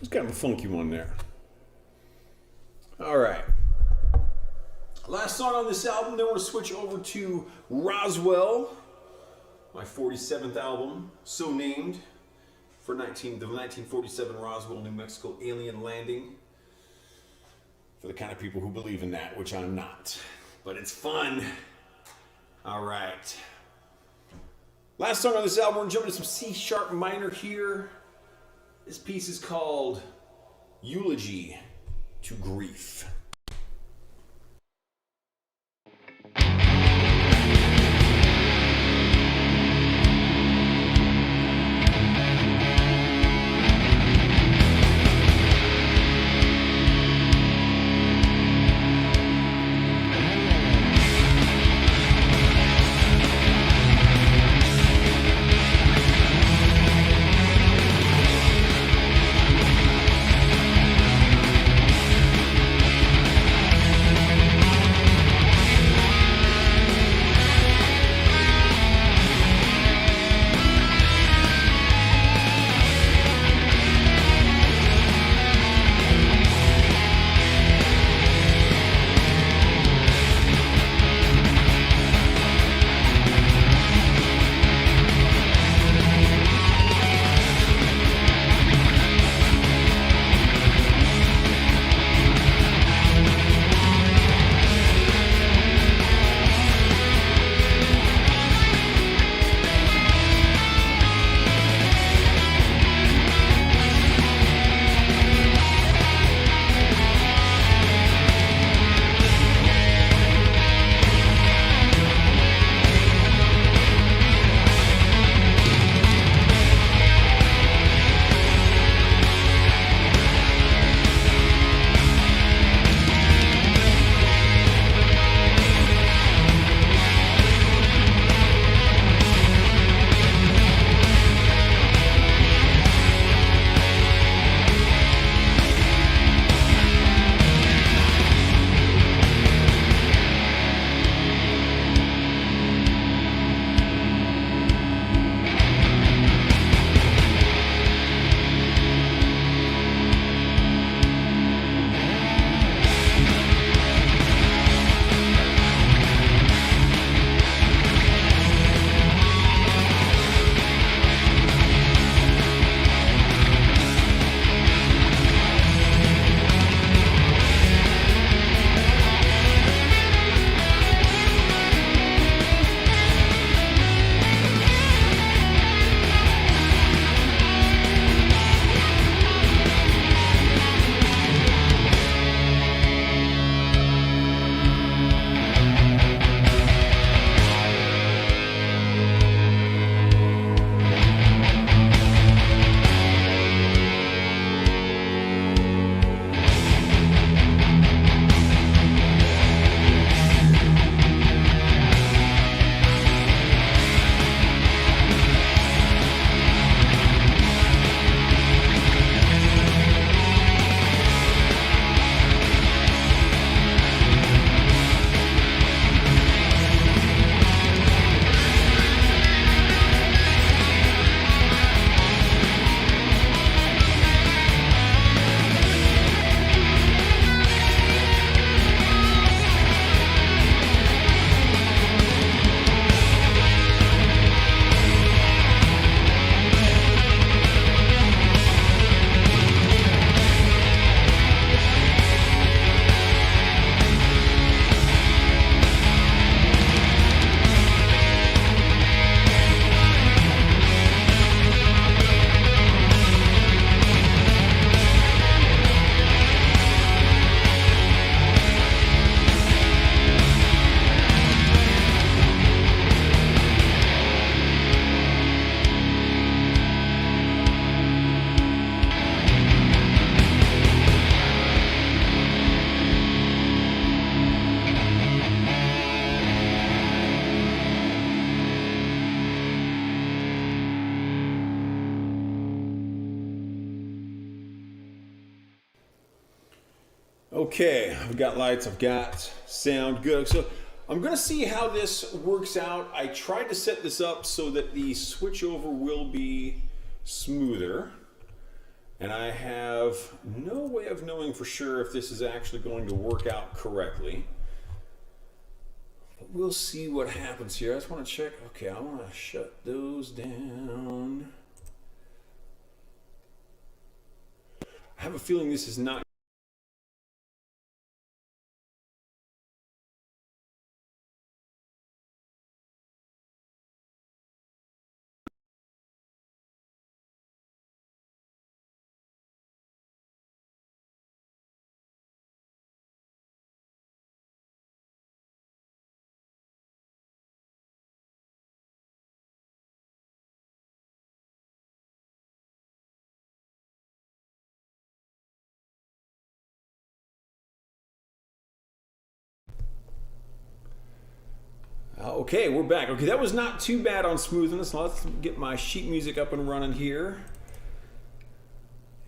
It's kind of a funky one there. All right. Last song on this album, then we'll switch over to Roswell, my 47th album, so named, for the 1947 Roswell, New Mexico alien landing. For the kind of people who believe in that, which I'm not. But it's fun. All right. Last song on this album, we're jumping to some C sharp minor here. This piece is called Eulogy to Grief. Okay, I've got lights, I've got sound, good. So I'm gonna see how this works out. I tried to set this up so that the switchover will be smoother. And I have no way of knowing for sure if this is actually going to work out correctly. But we'll see what happens here. I just want to check. Okay, I want to shut those down. I have a feeling this is not. Okay, we're back. Okay, that was not too bad on smoothness. Let's get my sheet music up and running here.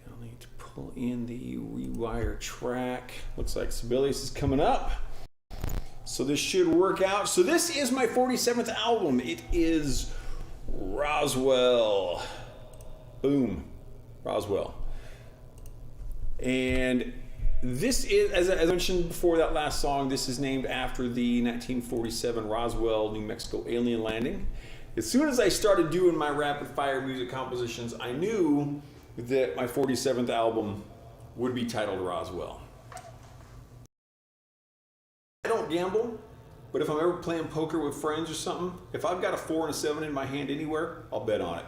I'll need to pull in the rewire track. Looks like Sibelius is coming up. So this should work out. So this is my 47th album. It is Roswell. Boom. Roswell. And this is, as I mentioned before that last song, this is named after the 1947 Roswell, New Mexico alien landing. As soon as I started doing my rapid fire music compositions, I knew that my 47th album would be titled Roswell. I don't gamble, but if I'm ever playing poker with friends or something, if I've got a 4 and a 7 in my hand anywhere, I'll bet on it.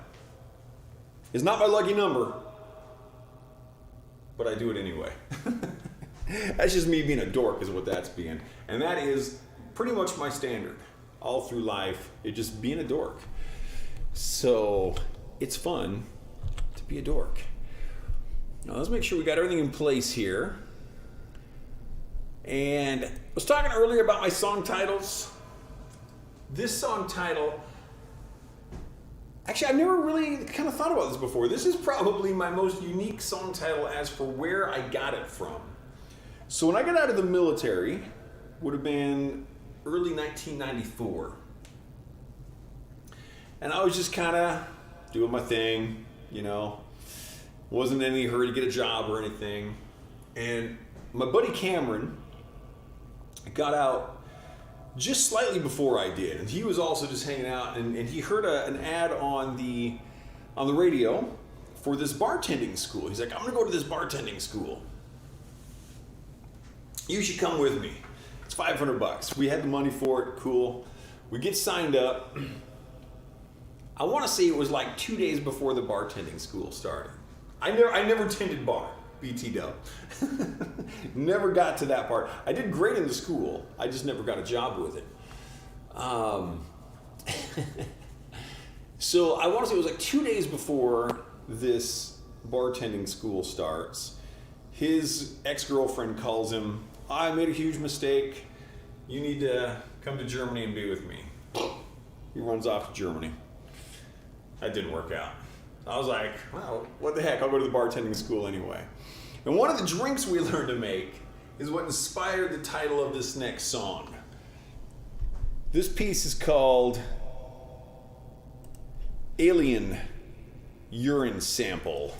It's not my lucky number, but I do it anyway. That's just me being a dork is what that's being. And that is pretty much my standard all through life, it just being a dork. So it's fun to be a dork. Now let's make sure we got everything in place here. And I was talking earlier about my song titles. This song title, actually I've never really kind of thought about this before. This is probably my most unique song title as for where I got it from. So when I got out of the military, would have been early 1994. And I was just kind of doing my thing, you know. Wasn't in any hurry to get a job or anything. And my buddy Cameron got out just slightly before I did. And he was also just hanging out, and he heard an ad on the radio for this bartending school. He's like, I'm gonna go to this bartending school. You should come with me. It's $500. We had the money for it, cool. We get signed up. I wanna say it was like 2 days before the bartending school started. I never tended bar, BT dub. Never got to that part. I did great in the school, I just never got a job with it. So I wanna say it was like 2 days before this bartending school starts. His ex-girlfriend calls him, I made a huge mistake. You need to come to Germany and be with me. He runs off to Germany. That didn't work out. I was like, wow, what the heck? I'll go to the bartending school anyway. And one of the drinks we learned to make is what inspired the title of this next song. This piece is called Alien Urine Sample.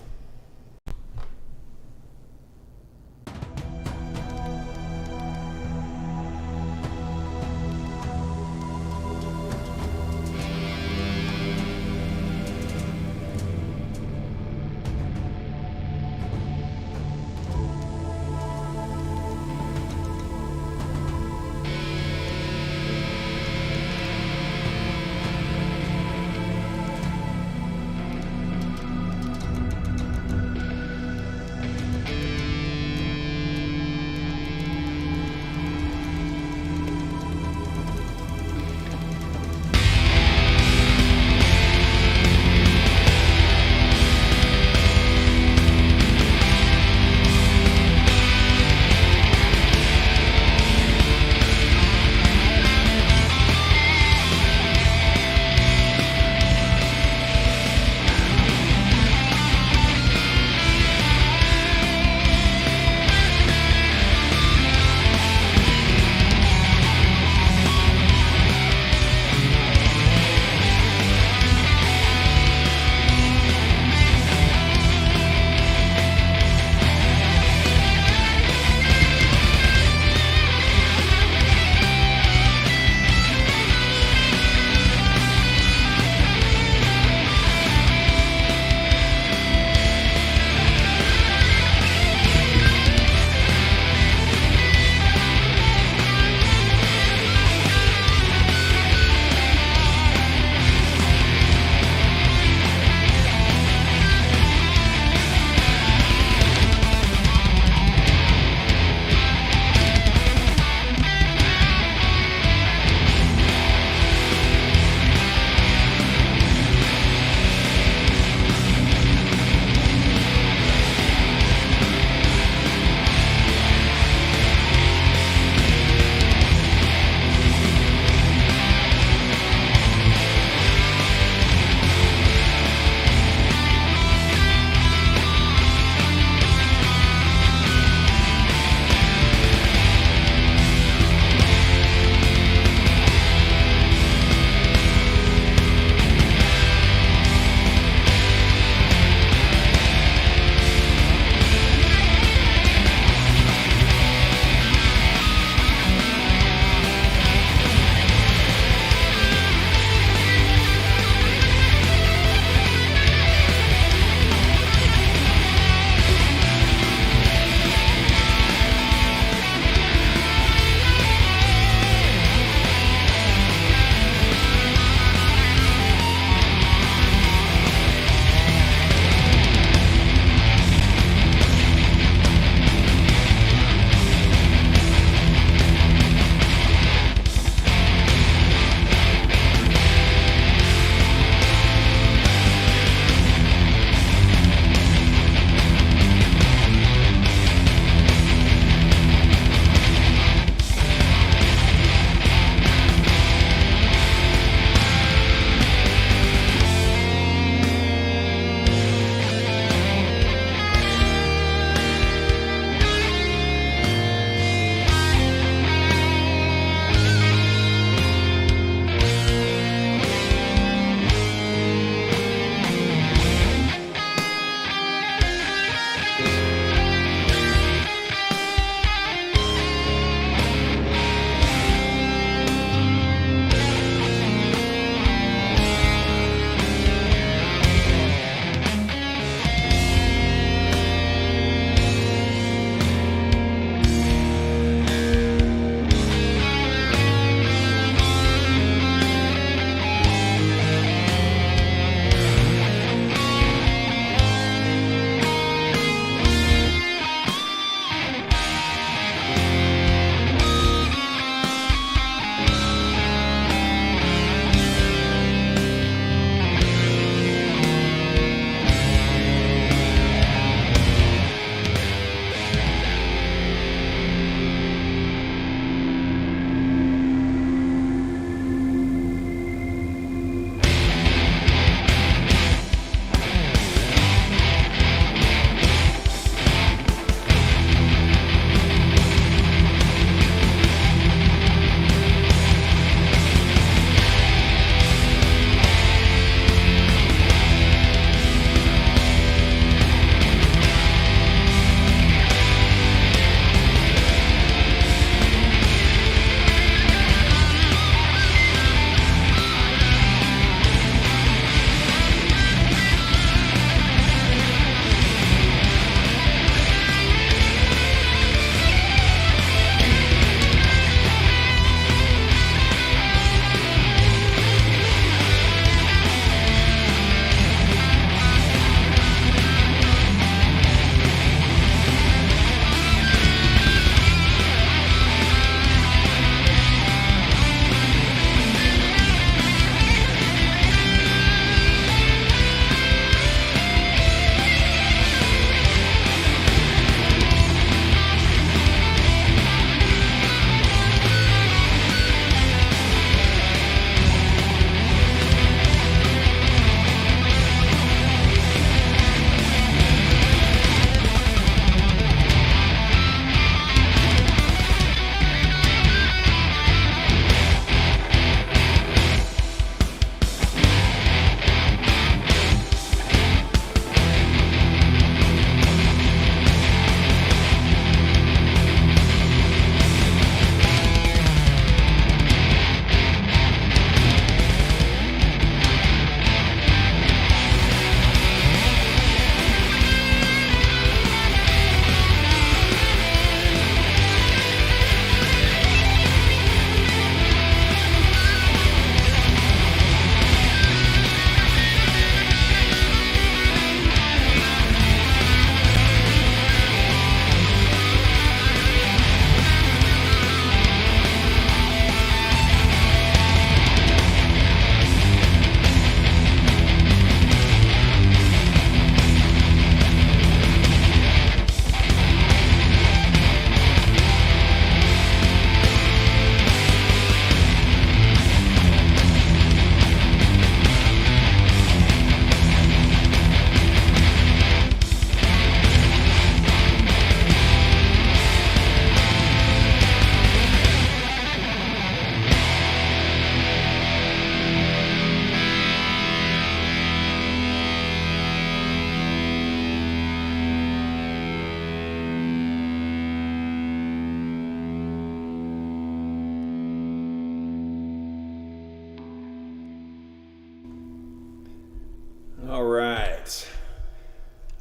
All right.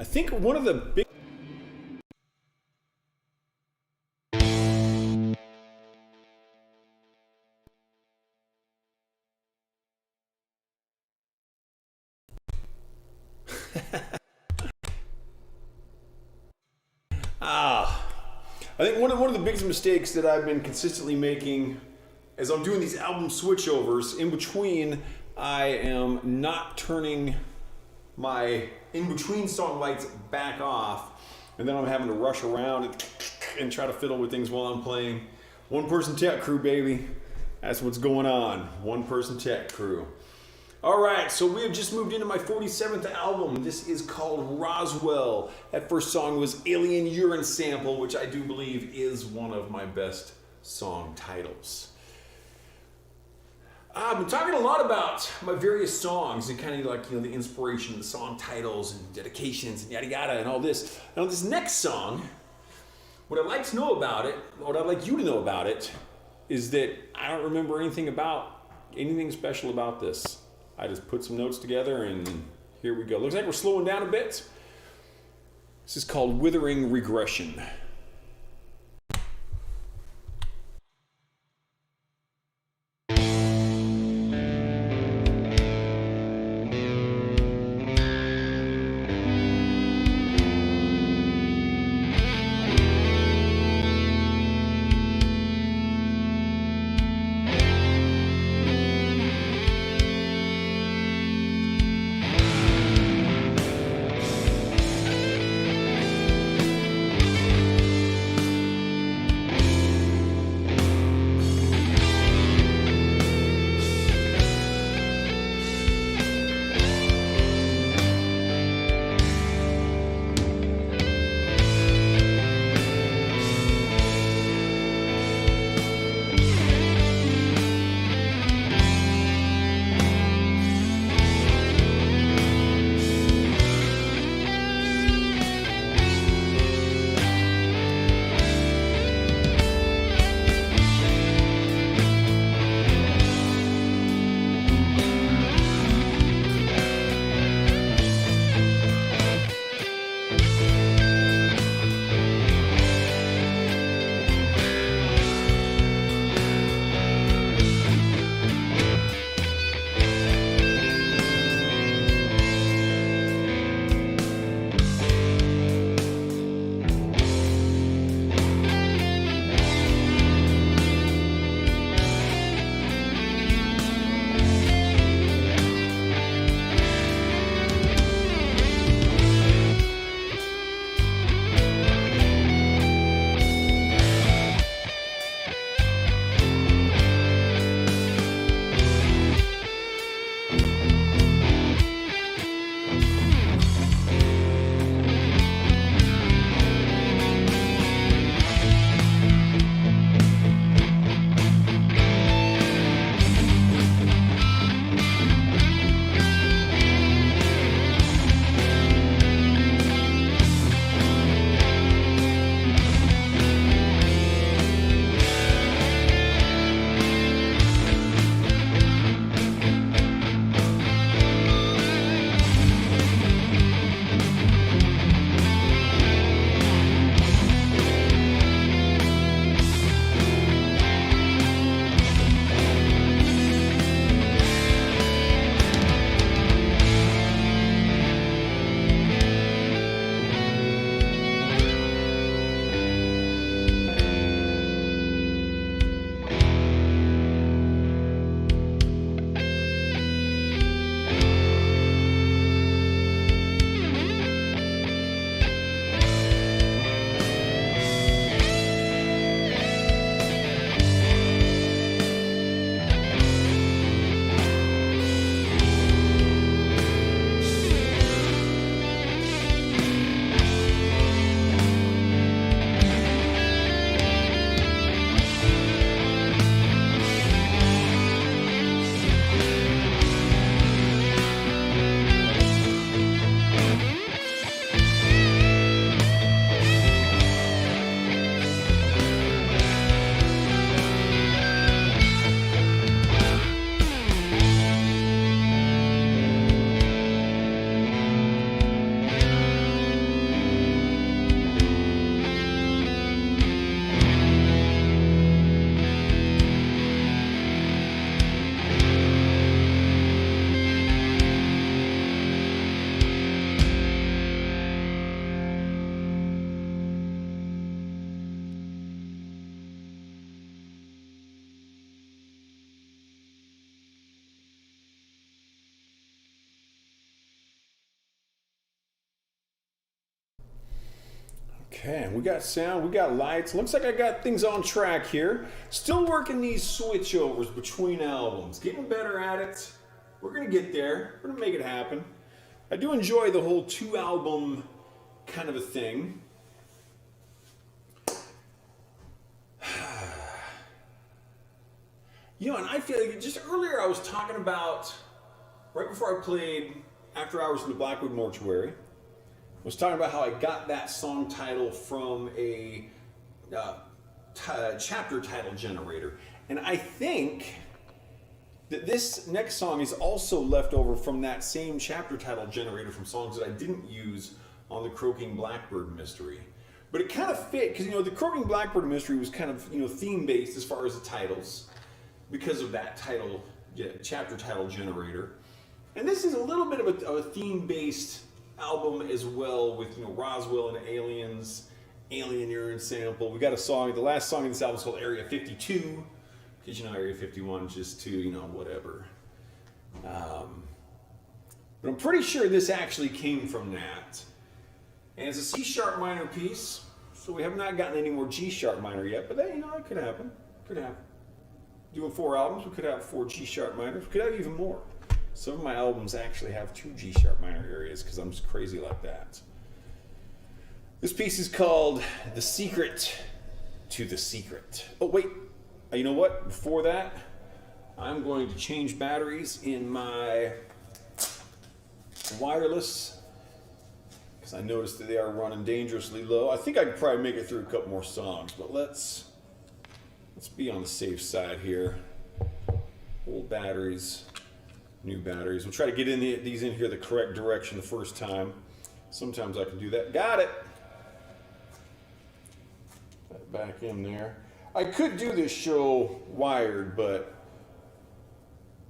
I think one of the big... I think one of the biggest mistakes that I've been consistently making as I'm doing these album switchovers, in between, I am not turning my in-between song lights back off, and then I'm having to rush around and try to fiddle with things while I'm playing. One-person tech crew, baby. That's what's going on. One-person tech crew. All right, so we have just moved into my 47th album. This is called Roswell. That first song was Alien Urine Sample, which I do believe is one of my best song titles. I've been talking a lot about my various songs and kind of like, the inspiration, the song titles and dedications and yada yada and all this. Now this next song, what I'd like to know about it, what I'd like you to know about it, is that I don't remember anything special about this. I just put some notes together and here we go. Looks like we're slowing down a bit. This is called Withering Regression. Okay, we got sound, we got lights. Looks like I got things on track here. Still working these switchovers between albums. Getting better at it. We're gonna get there. We're gonna make it happen. I do enjoy the whole 2-album kind of a thing. You know, and I feel like just earlier I was talking about, right before I played After Hours in the Blackwood Mortuary, I was talking about how I got that song title from a chapter title generator. And I think that this next song is also left over from that same chapter title generator from songs that I didn't use on the Croaking Blackbird Mystery. But it kind of fit, because, you know, the Croaking Blackbird Mystery was kind of, you know, theme-based as far as the titles, because of that title, chapter title generator. And this is a little bit of a theme-based album as well, with, you know, Roswell and Aliens, Alien Urine Sample. We got a song, the last song in this album is called Area 52, because, you know, Area 51 is just too, you know, whatever. But I'm pretty sure this actually came from that. And it's a C-sharp minor piece, so we have not gotten any more G-sharp minor yet, but that, you know, that could happen. Could happen. Doing 4 albums, we could have 4 G-sharp minors. We could have even more. Some of my albums actually have 2 G-sharp minor areas because I'm just crazy like that. This piece is called The Secret to the Secret. Oh, wait. You know what? Before that, I'm going to change batteries in my wireless because I noticed that they are running dangerously low. I think I could probably make it through a couple more songs, but let's be on the safe side here. Old batteries, new batteries. We'll try to get these in here the correct direction the first time. Sometimes I can do that. Got it. Put that back in there. I could do this show wired, but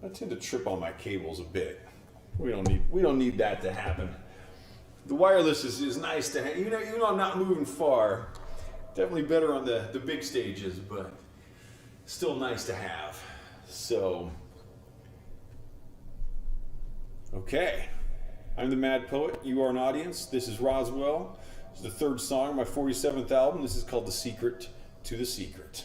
I tend to trip on my cables a bit. We don't need that to happen. The wireless is nice to have. Even though I'm not moving far, definitely better on the big stages, but still nice to have. So, okay. I'm the Mad Poet. You are an audience. This is Roswell. This is the 3rd song, my 47th album. This is called The Secret to the Secret.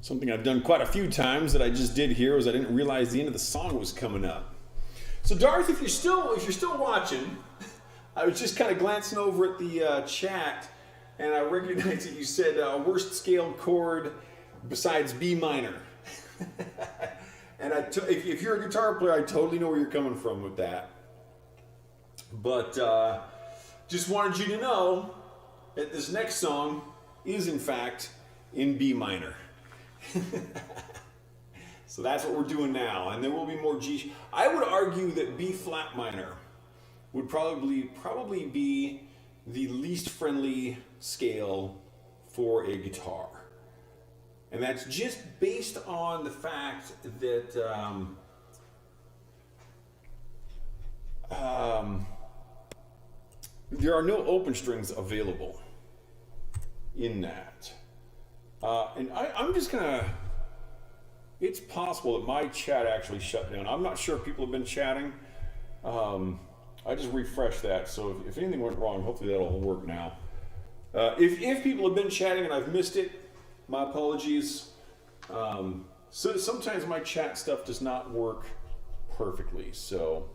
Something I've done quite a few times that I just did here was I didn't realize the end of the song was coming up. So Darth, if you're still watching, I was just kind of glancing over at the chat, and I recognized that you said worst scaled chord besides B minor. And if you're a guitar player, I totally know where you're coming from with that. But just wanted you to know that this next song is in fact in B minor. So that's what we're doing now, and there will be more G. I would argue that B flat minor would probably be the least friendly scale for a guitar, and that's just based on the fact that there are no open strings available in that. And I'm just gonna, it's possible that my chat actually shut down. I'm not sure if people have been chatting. I just refreshed that, so if anything went wrong, hopefully that'll work now. If people have been chatting and I've missed it, my apologies. So sometimes my chat stuff does not work perfectly, so.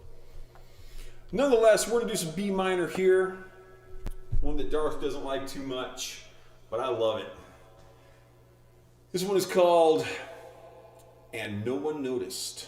Nonetheless, we're gonna do some B minor here. One that Darth doesn't like too much, but I love it. This one is called And No One Noticed.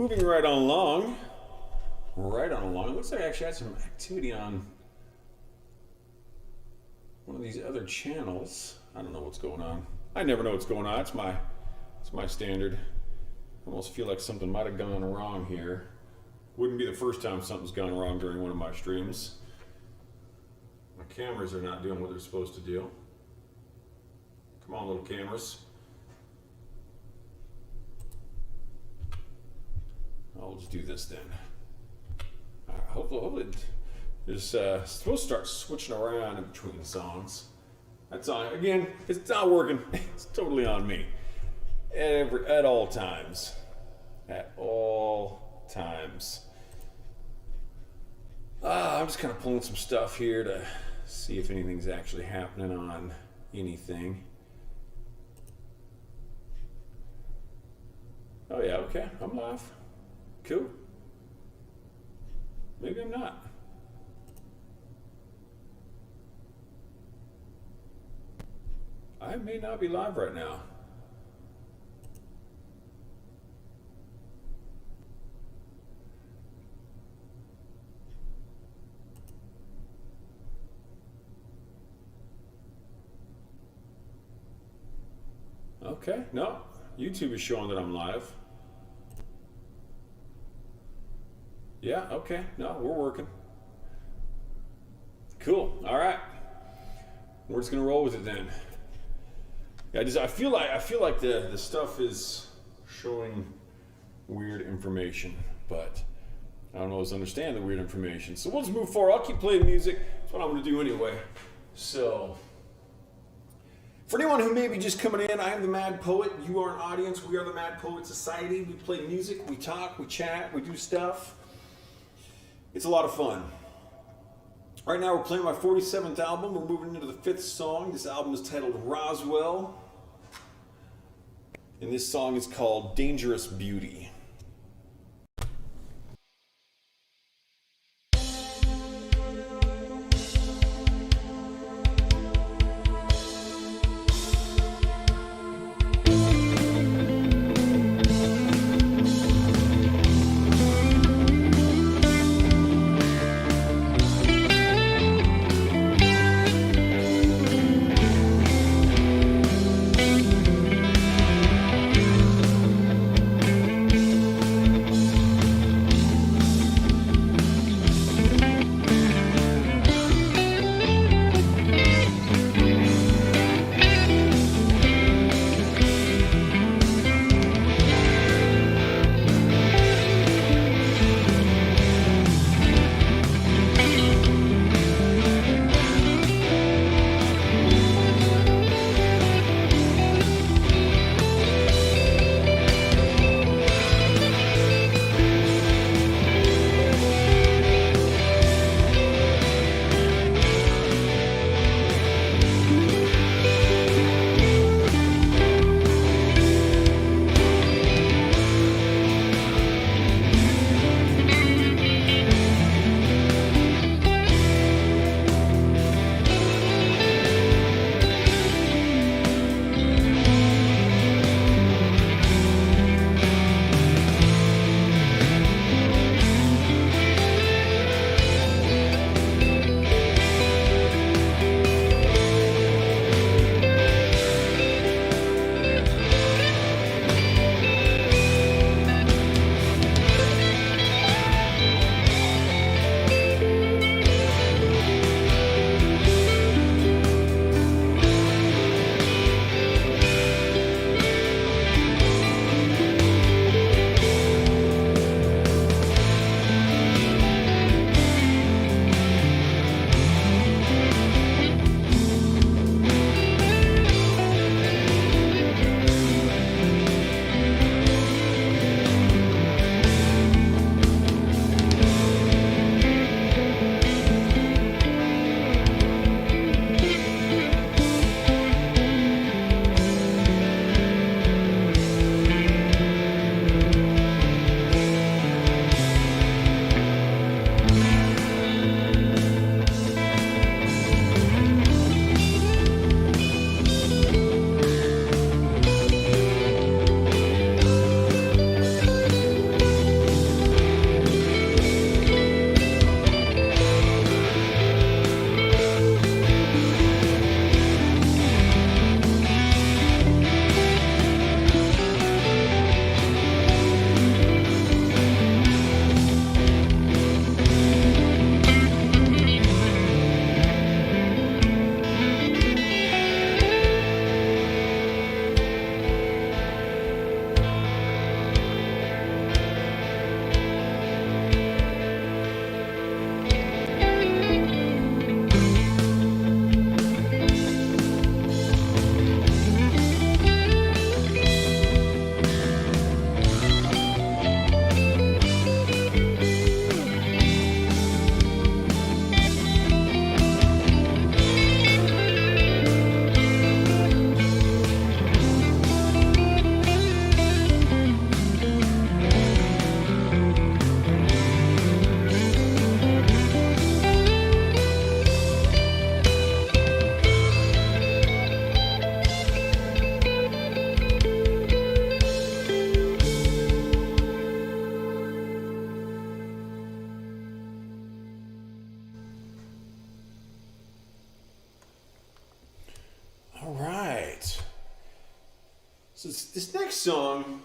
moving right on along. Right on along. It looks like I actually had some activity on one of these other channels. I don't know what's going on. I never know what's going on. It's my standard. I almost feel like something might have gone wrong here. Wouldn't be the first time something's gone wrong during one of my streams. My cameras are not doing what they're supposed to do. Come on, little cameras. I'll just do this then. All right, hopefully it's supposed to start switching around in between the songs. That's on. Again, it's not working. It's totally on me. At all times. At all times. I'm just kind of pulling some stuff here to see if anything's actually happening on anything. Oh yeah, okay, I'm live. Cool. Maybe I'm not. I may not be live right now. Okay, no, YouTube is showing that I'm live. Yeah, okay, no, we're working. Cool, all right. We're just gonna roll with it then. Yeah, I feel like the stuff is showing weird information, but I don't always understand the weird information. So we'll just move forward. I'll keep playing music. That's what I'm gonna do anyway. So, for anyone who may be just coming in, I am the Mad Poet. You are an audience. We are the Mad Poet Society. We play music, we talk, we chat, we do stuff. It's a lot of fun. Right now we're playing my 47th album. We're moving into the 5th song. This album is titled Roswell. And this song is called Dangerous Beauty. All right. So this next song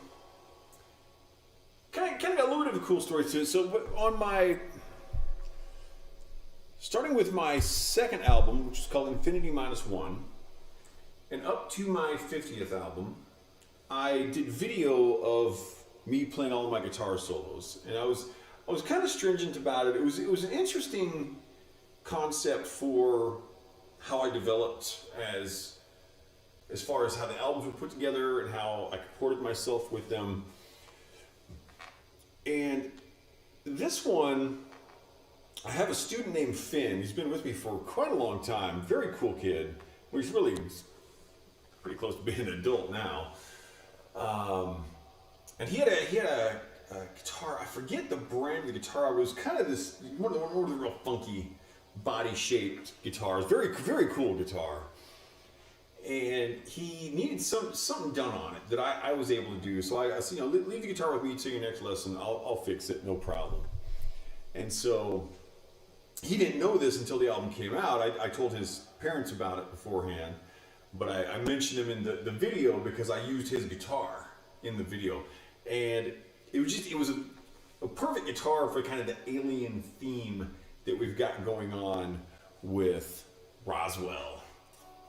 kind of got a little bit of a cool story to it. So starting with my second album, which is called Infinity Minus One, and up to my 50th album, I did video of me playing all of my guitar solos, and I was kind of stringent about it. It was an interesting concept for how I developed as far as how the albums were put together and how I comported myself with them. And this one, I have a student named Finn. He's been with me for quite a long time. Very cool kid. Well, he's pretty close to being an adult now. And he had a guitar. I forget the brand of the guitar. It was kind of this one of the real funky body-shaped guitars. Very, very cool guitar. And he needed something done on it that I was able to do. So I said, leave the guitar with me to your next lesson. I'll fix it, no problem. And so he didn't know this until the album came out. I told his parents about it beforehand, but I mentioned him in the video because I used his guitar in the video. And it was a perfect guitar for kind of the alien theme that we've got going on with Roswell.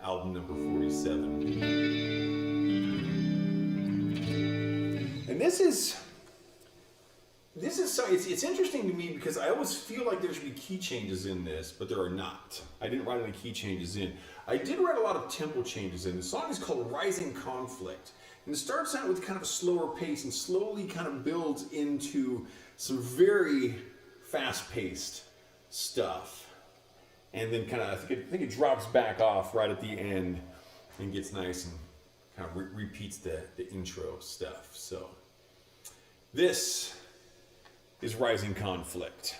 Album number 47. And this is so it's interesting to me because I always feel like there should be key changes in this, but there are not. I didn't write any key changes in. I did write a lot of tempo changes in. The song is called Rising Conflict. And it starts out with kind of a slower pace and slowly kind of builds into some very fast-paced stuff. And then kind of, I think it drops back off right at the end and gets nice and kind of repeats the intro stuff. So this is Rising Conflict.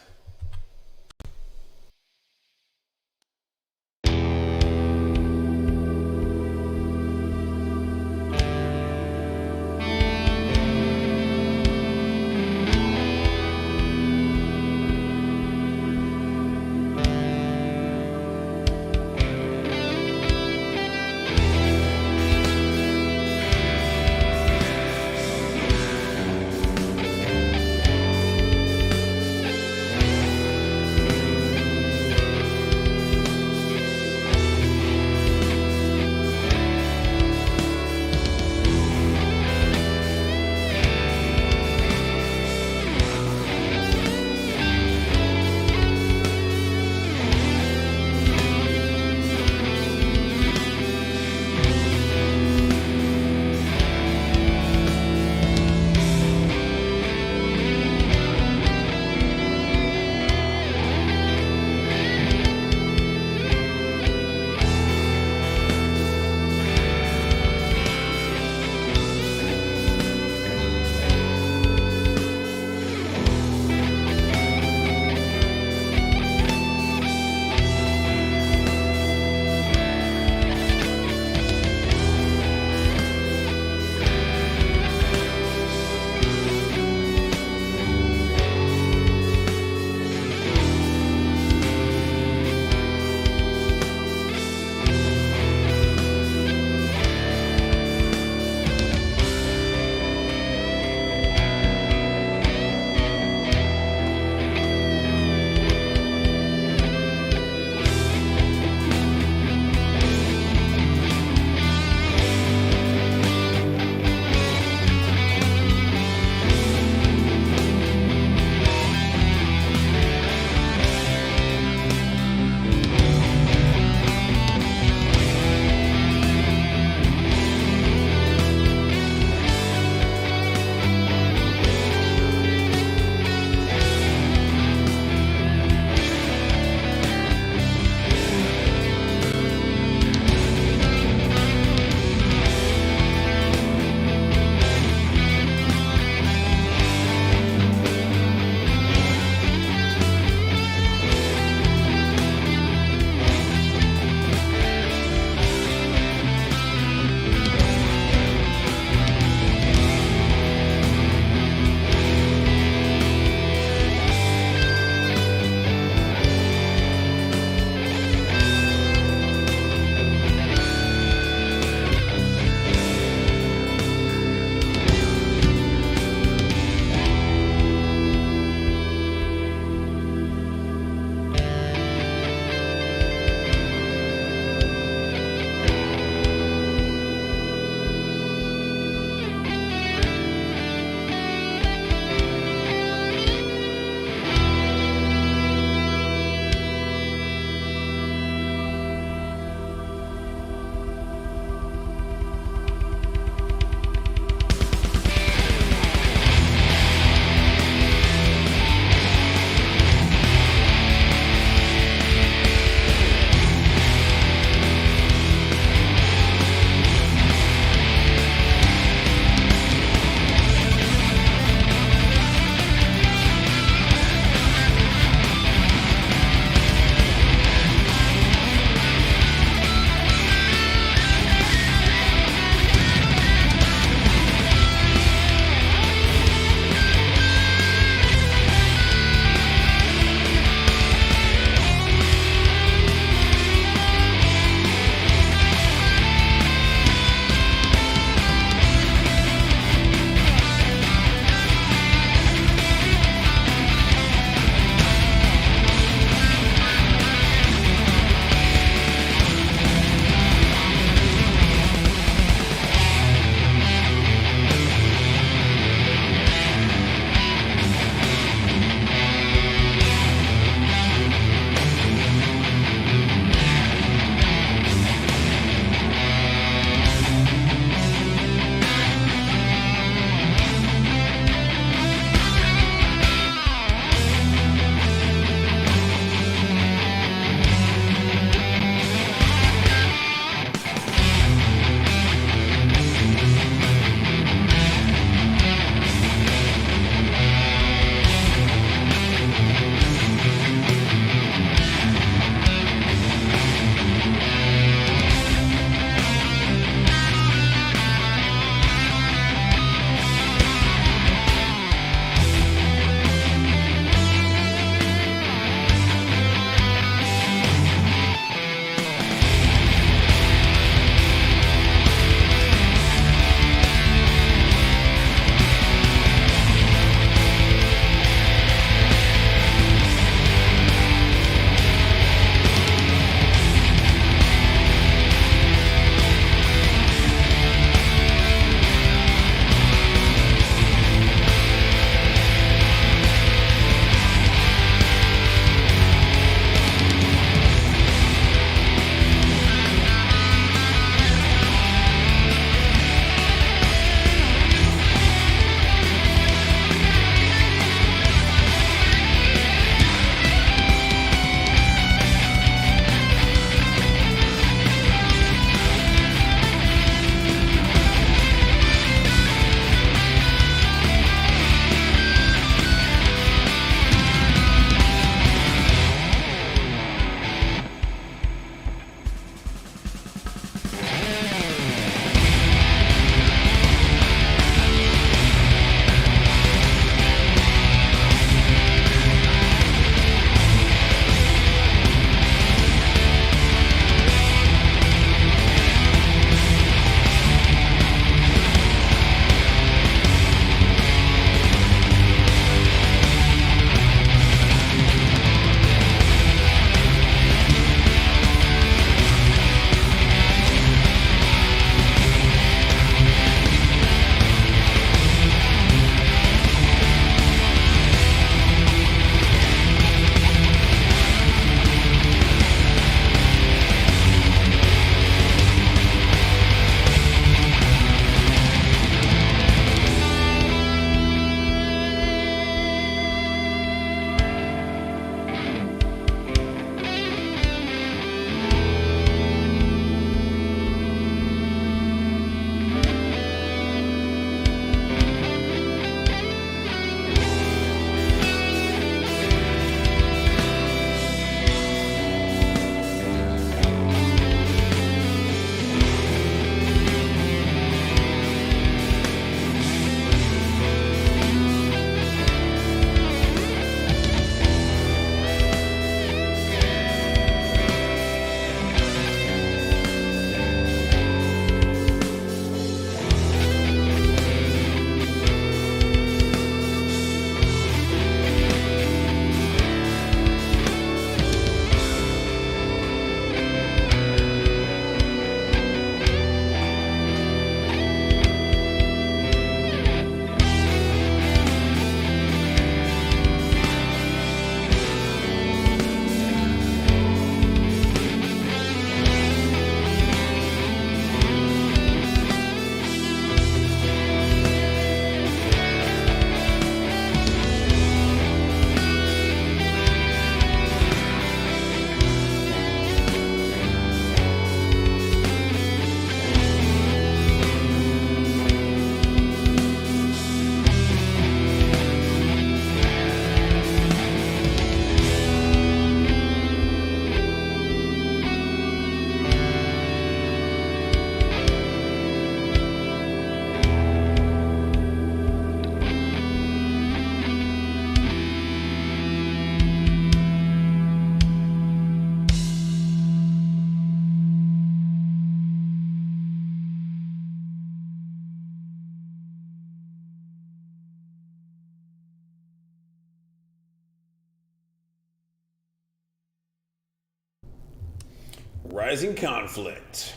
Rising conflict.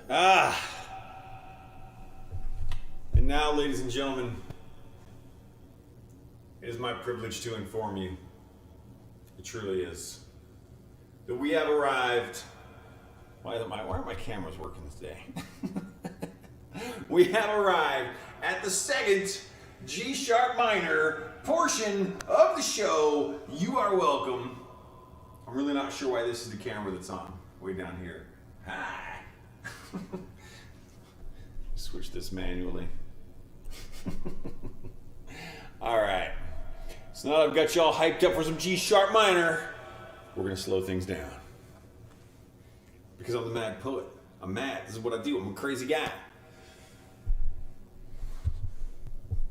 And now, ladies and gentlemen, it is my privilege to inform you, it truly is, that we have arrived. Why aren't my cameras working today? We have arrived at the second G sharp minor portion of the show. You are welcome. I'm really not sure why this is the camera that's on way down here. Hi. Switch this manually. All right. So now that I've got y'all hyped up for some G sharp minor, we're gonna slow things down. Because I'm the mad poet. I'm mad. This is what I do. I'm a crazy guy.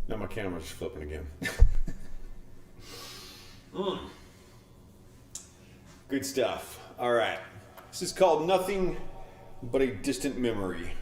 Now my camera's just flipping again. Good stuff. All right. This is called Nothing But a Distant Memory.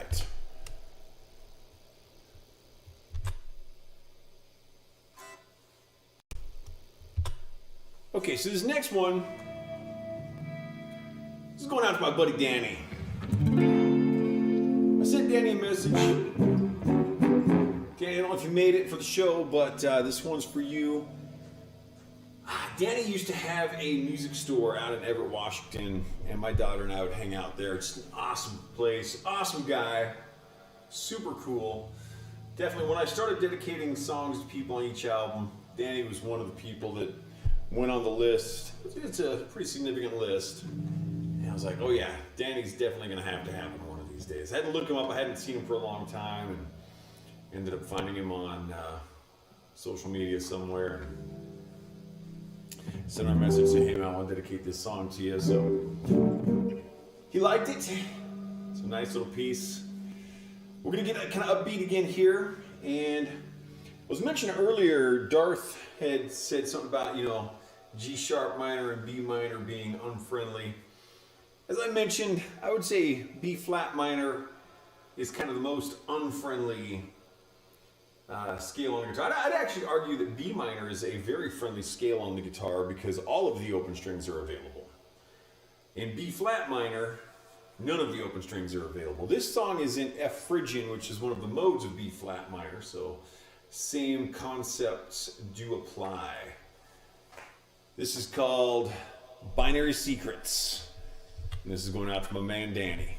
right. Okay, so this next one, this is going out to my buddy Danny. I sent Danny a message. Danny, I don't know if you made it for the show, but this one's for you. Danny used to have a music store out in Everett, Washington, and my daughter and I would hang out there. It's an awesome place, awesome guy, super cool. Definitely, when I started dedicating songs to people on each album, Danny was one of the people that went on the list. It's a pretty significant list. And I was like, oh yeah, Danny's definitely going to happen one of these days. I had to look him up. I hadn't seen him for a long time, and ended up finding him on social media somewhere. Sent our message to him, I want to dedicate this song to you. So he liked it. It's a nice little piece. We're going to get kind of upbeat again here. And I was mentioning earlier, Darth had said something about, G sharp minor and B minor being unfriendly. As I mentioned, I would say B flat minor is kind of the most unfriendly scale on the guitar. I'd actually argue that B minor is a very friendly scale on the guitar because all of the open strings are available. In B flat minor, none of the open strings are available. This song is in F Phrygian, which is one of the modes of B flat minor, so same concepts do apply. This is called Binary Secrets. And this is going out to my man Danny.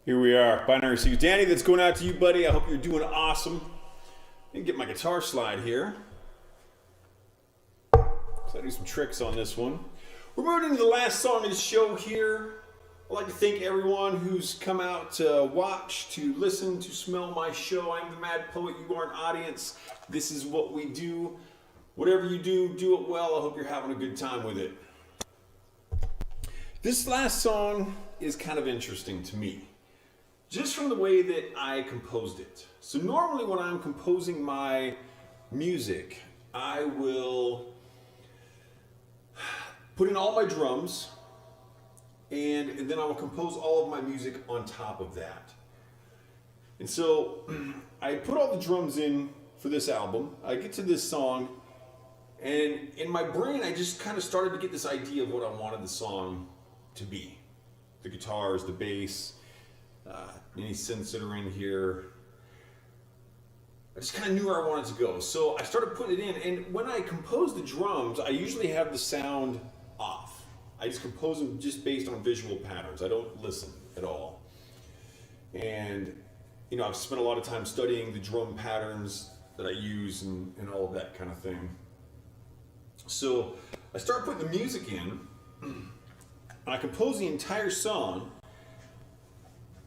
Here we are, Binary Seekers. Danny, that's going out to you, buddy. I hope you're doing awesome. Let me get my guitar slide here. So I do some tricks on this one. We're moving into the last song of the show here. I'd like to thank everyone who's come out to watch, to listen, to smell my show. I'm the Mad Poet. You are an audience. This is what we do. Whatever you do, do it well. I hope you're having a good time with it. This last song is kind of interesting to me, just from the way that I composed it. So normally when I'm composing my music, I will put in all my drums, and then I will compose all of my music on top of that. And so I put all the drums in for this album. I get to this song, and in my brain I just kind of started to get this idea of what I wanted the song to be. The guitars, the bass, any synths that are in here. I just kind of knew where I wanted to go. So I started putting it in, and when I compose the drums, I usually have the sound off. I just compose them just based on visual patterns. I don't listen at all. And, you know, I've spent a lot of time studying the drum patterns that I use and all of that kind of thing. So I start putting the music in, and I compose the entire song,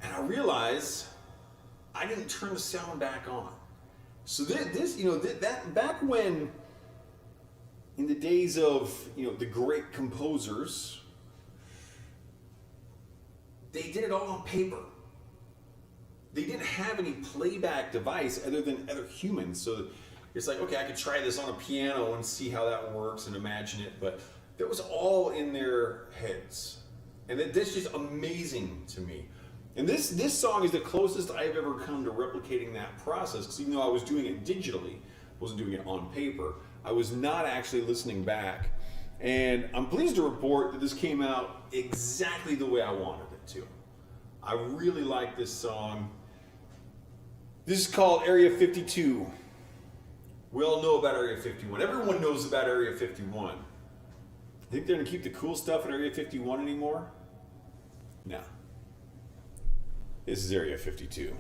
and I realize I didn't turn the sound back on. So this, you know, that back when, in the days of, you know, the great composers, they did it all on paper. They didn't have any playback device other than other humans. So it's like, okay, I could try this on a piano and see how that works and imagine it, but that was all in their heads. And that's just amazing to me. And this song is the closest I've ever come to replicating that process, because even though I was doing it digitally, wasn't doing it on paper, I was not actually listening back. And I'm pleased to report that this came out exactly the way I wanted it to. I really like this song. This is called Area 52. We all know about Area 51. Everyone knows about Area 51. Think they're gonna keep the cool stuff at Area 51 anymore? No. This is Area 52.